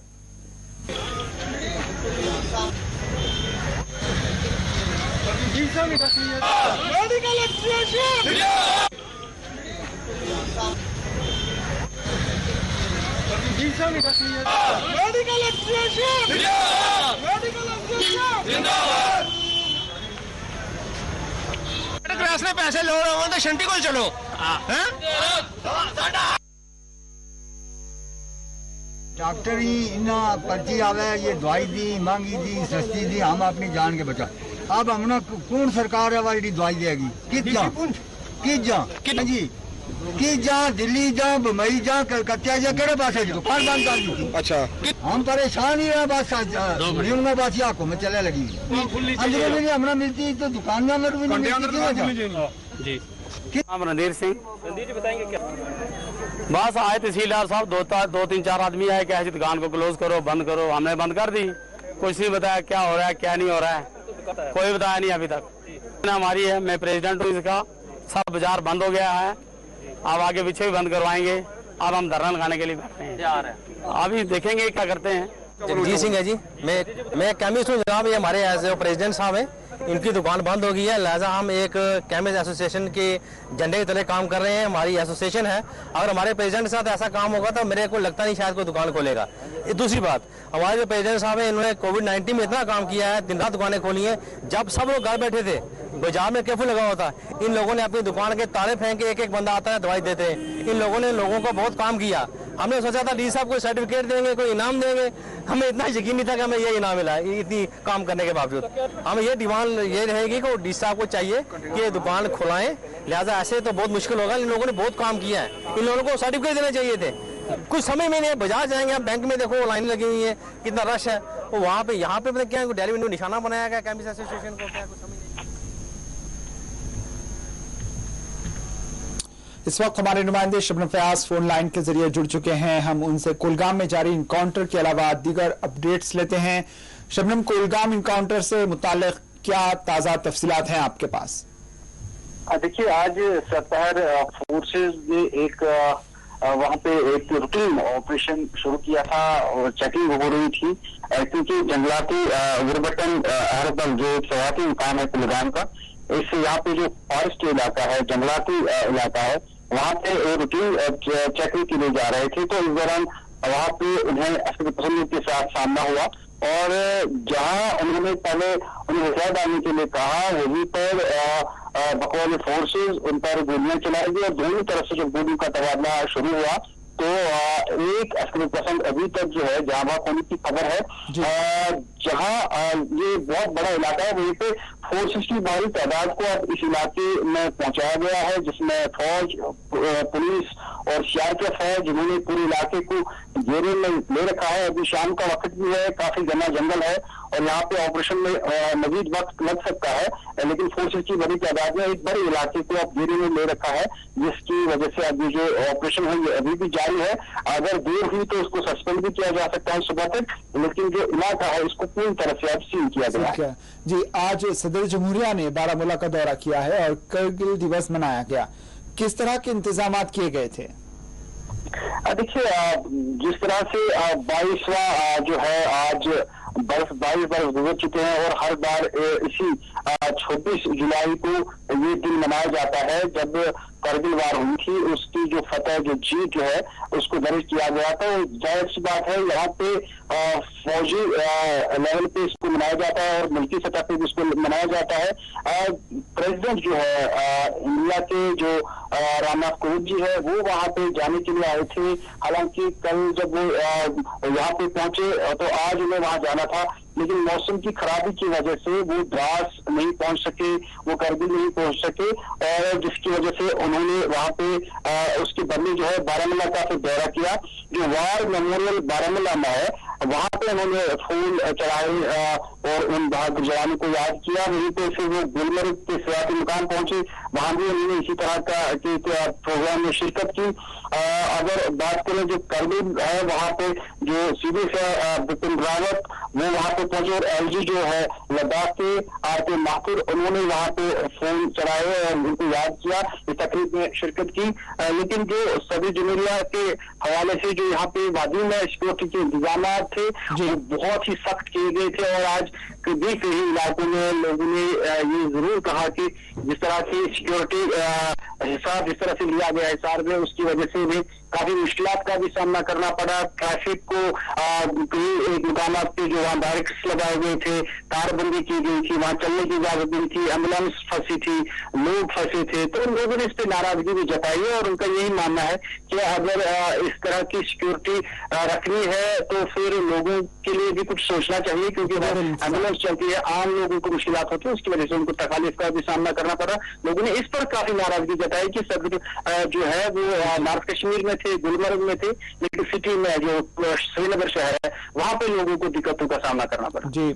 R: क्लास में पैसे लो रहे हो तो शंटी को चलो।
W: डॉक्टर ही इना पर्ची आवे, ये दवाई दी महंगी दी सस्ती दी, हम अपनी जान के बचा। अब हमने कौन सरकार है वाली दवाई देगी? कित जा दिल्ली जा बम्बई जा कलकत्ता जा केड़े पासे जो दुकान बंद कर दी। अच्छा, हम परेशान ही है बस में बस या को में चले लगी अंदर भी हमने मिलती तो दुकान में अंदर भी नहीं मिलती
X: जी। नाम रणधीर सिंह।
W: रणधीर जी बताएंगे क्या?
X: बस आए तहसीलदार साहब, दो तीन चार आदमी आए, क्या दुकान को क्लोज करो, बंद करो। हमने बंद कर दी, कुछ नहीं बताया क्या हो रहा है क्या नहीं हो रहा है, कोई बताया नहीं अभी तक। हमारी है, मैं प्रेसिडेंट हूँ इसका। सब बाजार बंद हो गया है, अब आगे पीछे भी बंद करवाएंगे। अब हम धरना लगाने के लिए बैठे हैं, अभी देखेंगे क्या करते हैं।
Y: जगजीत सिंह है जी, मैं केमिस्ट हूँ जनाब। ये हमारे एज प्रेसिडेंट साहब हैं, इनकी दुकान बंद हो गई है, लिहाजा हम एक केमिस्ट एसोसिएशन के झंडे के तले काम कर रहे हैं। हमारी एसोसिएशन है, अगर हमारे प्रेसिडेंट के साथ ऐसा काम होगा तो मेरे को लगता नहीं शायद कोई दुकान खोलेगा। दूसरी बात, हमारे जो प्रेसिडेंट साहब हैं इन्होंने कोविड-19 में इतना काम किया है, दिन रात दुकानें खोली हैं। जब सब लोग घर बैठे थे, बाजार में कर्फ्यू लगा होता, इन लोगों ने अपनी दुकान के ताले फेंक के एक एक बंदा आता है दवाई देते हैं। इन लोगों ने लोगों को बहुत काम किया। हमने सोचा था डी साहब को सर्टिफिकेट देंगे, कोई इनाम देंगे, हमें इतना यकीन नहीं था कि हमें ये इनाम मिला है इतनी काम करने के बावजूद। हमें ये डिमांड ये रहेगी कि डी साहब को चाहिए कि ये दुकान खुलाएं, लिहाजा ऐसे तो बहुत मुश्किल होगा। इन लोगों ने बहुत काम किया है, इन लोगों को सर्टिफिकेट देने चाहिए थे। कुछ समय में नहीं, बाजार जाएंगे आप, बैंक में देखो लाइन लगी हुई है, कितना रश है, वो वहाँ पे यहाँ पे मतलब क्या डेली विंडो निशाना बनाया गया केमिस्ट एसोसिएशन को, क्या कुछ समझ नहीं।
A: इस वक्त हमारे नुमाइंदे शबनम फयाज फोन लाइन के जरिए जुड़ चुके हैं। हम उनसे कुलगाम में जारी इनकाउंटर के अलावा दीगर अपडेट्स लेते हैं। शबनम, कुलगाम इनकाउंटर से मुताल्लिक क्या ताज़ा तफसीलात हैं आपके पास?
F: देखिए, आज सत्तार फोर्सेज ने एक वहाँ पे एक रूटीन ऑपरेशन शुरू किया था और चेकिंग हो रही थी, क्योंकि जंगलाती गुरबटन अहरबल जो एक सवाती मुकाम है कुलगाम का, इससे यहाँ पे जो फॉरेस्ट इलाका है, जंगलाती इलाका है, वहाँ पे रूटीन चेकिंग के लिए जा रहे थे। तो इस दौरान वहाँ पे उन्हें असली पसंद के साथ सामना हुआ और जहाँ उन्होंने पहले उन्हें हथियार डालने के लिए कहा, वहीं पर बकौल फोर्सेज उन पर गोलियां चलाई गई और दोनों तरफ से जब गोलियों का तबादला शुरू हुआ तो एक अस्करी पसंद अभी तक जो है जहाँ भाग होने की खबर है। जहाँ ये बहुत बड़ा इलाका है, वहीं पे फोर्सेस की भारी तादाद को अब इस इलाके में पहुंचाया गया है, जिसमें फौज, पुलिस और सीआरपीएफ है, जिन्होंने पूरे इलाके को घेरे में ले रखा है। अभी शाम का वक्त भी है, काफी घना जंगल है और यहाँ पे ऑपरेशन में मजीद वक्त लग सकता है, लेकिन फोर्सेस की बड़ी तादाद में एक बड़े इलाके को अब घेरे में ले रखा है, जिसकी वजह से अभी जो ऑपरेशन है ये अभी भी जारी है। अगर देर हुई तो उसको सस्पेंड भी किया जा सकता है सुबह तक, लेकिन जो इलाका है इसको पूरी तरह से अब सील किया गया है।
A: जी, आज सदर जमहूरिया ने बारामूला का दौरा किया है और करगिल दिवस मनाया गया, किस तरह के इंतजाम किए गए थे?
F: देखिए, जिस तरह से 22वां जो है आज 22 बरस गुजर चुके हैं और हर बार इसी 26 जुलाई को ये दिन मनाया जाता है जब करगिल वार हुई थी, उसकी जो फतह, जो जीत जो है उसको दर्ज किया गया था। जाहिर सी बात है, यहाँ पे फौजी लेवल पे इसको मनाया जाता है और मुल्की सतह पे भी इसको मनाया जाता है। प्रेसिडेंट जो है इंडिया के जो रामनाथ कोविंद जी है, वो वहाँ पे जाने के लिए आए थे। हालांकि कल जब वो यहाँ पे पहुंचे तो आज उन्हें वहाँ जाना था, लेकिन मौसम की खराबी की वजह से वो द्रास नहीं पहुंच सके, वो करगिल नहीं पहुंच सके और जिसकी वजह से उन्होंने वहां पे उसके बदले जो है बारामूला का फिर दौरा किया। जो वार मेमोरियल बारामूला में है, वहां पे उन्होंने फूल चढ़ाए और उन बहादुर जवानों को याद किया। वहीं पे फिर वो गुलमर्ग के सियाती मुकाम पहुंचे, वहां भी उन्होंने इसी तरह का प्रोग्राम में शिरकत की। अगर बात करें जो करगिल है, वहां पे जो सीधे से बिपिन रावत वो वहां पे पहुंचे और एलजी जो है लद्दाख के आरके माथुर, उन्होंने वहां पे फोन चलाए और उनको याद किया, इस तकरीब में शिरकत की। लेकिन जो सदर जमहूरिया के हवाले से जो यहाँ पे वादी में सिक्योरिटी के इंतजाम थे जो बहुत ही सख्त किए गए थे और आज कई इलाकों में लोगों ने ये जरूर कहा कि जिस तरह से सिक्योरिटी हिसाब जिस तरह से लिया गया हिसार में, उसकी वजह से उन्हें काफी मुश्किलात का भी सामना करना पड़ा। ट्रैफिक को कई एक मुकाम पे जो वहाँ बैरिकेड्स लगाए गए थे, तारबंदी की गई थी, वहाँ चलने की इजाजत नहीं थी, एम्बुलेंस फंसी थी, लोग फंसे थे, तो उन लोगों ने इस पर नाराजगी भी जताई है और उनका यही मानना है कि अगर इस तरह की सिक्योरिटी रखनी है तो फिर लोगों के लिए भी कुछ सोचना चाहिए, क्योंकि एम्बुलेंस चलती है, आम लोगों को मुश्किलात होती है, उसकी वजह से उनको तकालीफ का भी सामना करना पड़ा। लोगों ने इस पर काफी नाराजगी जताई कि सदर जो है वो नॉर्थ कश्मीर में थे, गुलमर्ग में थे, लेकिन सिटी में जो श्रीनगर शहर है वहां पे लोगों को दिक्कतों का सामना करना पड़ा।
A: जी,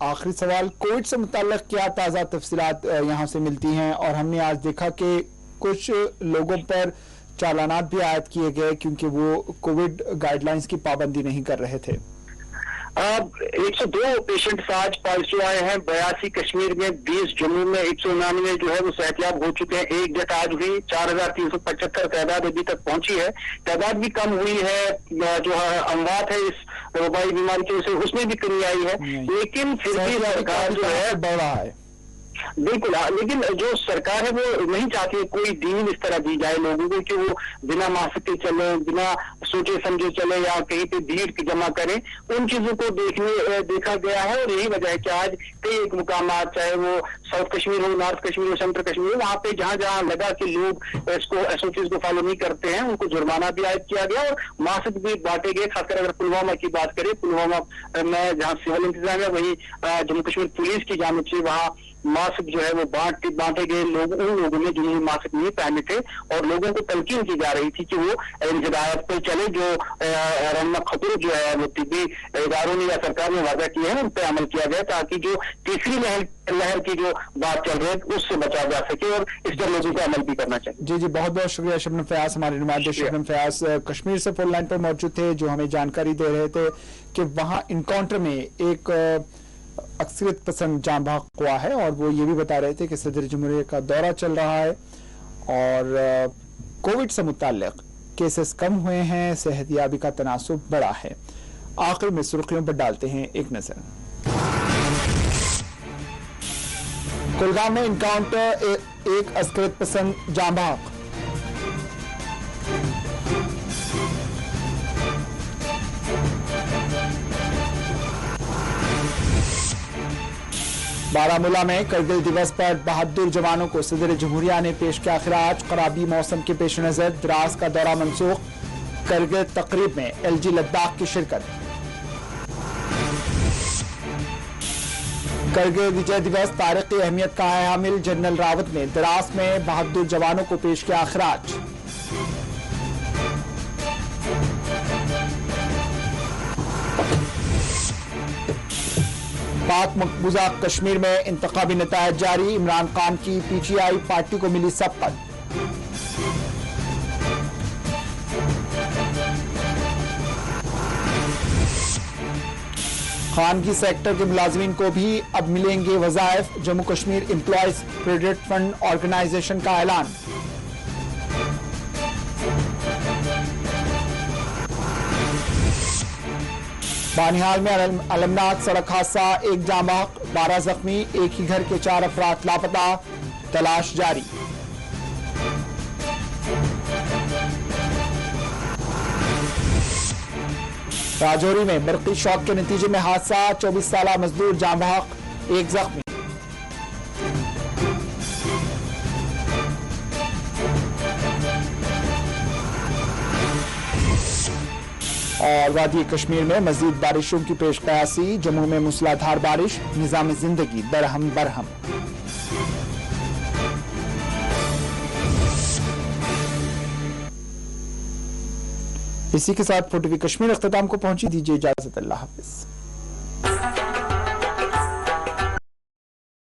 A: आखिरी सवाल, कोविड से मुताल्लिक क्या ताज़ा तफसीलात यहाँ से मिलती हैं? और हमने आज देखा कि कुछ लोगों पर चालानात भी आयद किए गए क्योंकि वो कोविड गाइडलाइंस की पाबंदी नहीं कर रहे थे।
F: 102 पेशेंट्स आज पॉजिटिव आए हैं, 82 कश्मीर में, 20 जम्मू में, 199 जो है वो सेहतियाब हो चुके हैं। एक डेथ आज हुई, 4,375 तादाद अभी तक पहुंची है। तादाद भी कम हुई है, जो अमवात है इस वबाई बीमारी की वजह से उसमें भी कमी आई है, लेकिन फिर भी सरकार जो है बढ़ रहा है। बिल्कुल, लेकिन जो सरकार है वो नहीं चाहती है कोई डील इस तरह दी जाए लोगों को कि वो बिना मास्क के चले, बिना सोचे समझे चले या कहीं पे भीड़ जमा करें। उन चीजों को देखा गया है और यही वजह है कि आज कई एक मुकाम चाहे वो साउथ कश्मीर हो, नॉर्थ कश्मीर हो, सेंट्रल कश्मीर हो, वहाँ पे जहाँ जहाँ लगा कि लोग इसको SOPs को फॉलो नहीं करते हैं, उनको जुर्माना भी आयद किया गया और मास्क भी बांटे गए। खासकर अगर पुलवामा की बात करें, पुलवामा में जहाँ सिविल इंतजाम है, वही जम्मू कश्मीर पुलिस की जानिब से वहाँ मास्क जो है वो बांटे गए लोग उन लोगों ने जिन्होंने मास्क नहीं पहने थे, और लोगों को तलकीन की जा रही थी कि वो इन हिदायत पर चले जो रहनुमा खतूर जो है वो तिब्बी इदारों ने या सरकार ने वादा किए हैं उन पर अमल किया जाए, ताकि जो तीसरी लहर की जो बात चल रही है उससे बचा जा सके, और इस पर लोगों को अमल भी करना चाहिए।
A: जी जी, बहुत बहुत शुक्रिया शबनम फयाज। हमारे नुमाइंदे शबनम फयाज कश्मीर से फोन लाइन पर मौजूद थे, जो हमें जानकारी दे रहे थे कि वहां इनकाउंटर में एक अक्सरियत पसंद जाँ बहक हुआ है, और वो ये भी बता रहे थे कि सदर जमहूरिया का दौरा चल रहा है और कोविड से मुताल्लिक केसेस कम हुए हैं, सेहतियाबी का तनासुब बढ़ा है। आखिर में सुर्खियों पर डालते हैं एक नजर। कुलगाम में इनकाउंटर, एक अक्सरियत पसंद जाँ बहक। बारामूला में करगिल दिवस पर बहादुर जवानों को सदर जमहूरिया ने पेश किया खिराज। खराबी मौसम के पेश नजर द्रास का दौरा मंसूख। करगिल तकरीब में LG लद्दाख की शिरकत। करगिल विजय दिवस तारीखी अहमियत का है हामिल। जनरल रावत ने द्रास में बहादुर जवानों को पेश किया खिराज। पाक मकबूजा कश्मीर में इंतखाबी नतायज जारी। इमरान खान की PTI पार्टी को मिली सबकत। खानगी सेक्टर के मुलाजमीन को भी अब मिलेंगे वज़ाइफ। Jammu Kashmir employees credit fund organisation का ऐलान। बानिहाल में अलमनाक सड़क हादसा, एक जाँ बहक, 12 जख्मी, एक ही घर के 4 अफराद लापता, तलाश जारी। राजौरी में बर्की शॉक के नतीजे में हादसा, 24 साला मजदूर जाँ बहक, एक जख्मी। और वादी कश्मीर में मजीद बारिशों की पेश कयासी। जम्मू में मूसलाधार बारिश, निजाम जिंदगी दरहम बरहम। इसी के साथ 4TV कश्मीर अख्ताम को पहुंची। दीजिए इजाजत, अल्लाह हाफिज।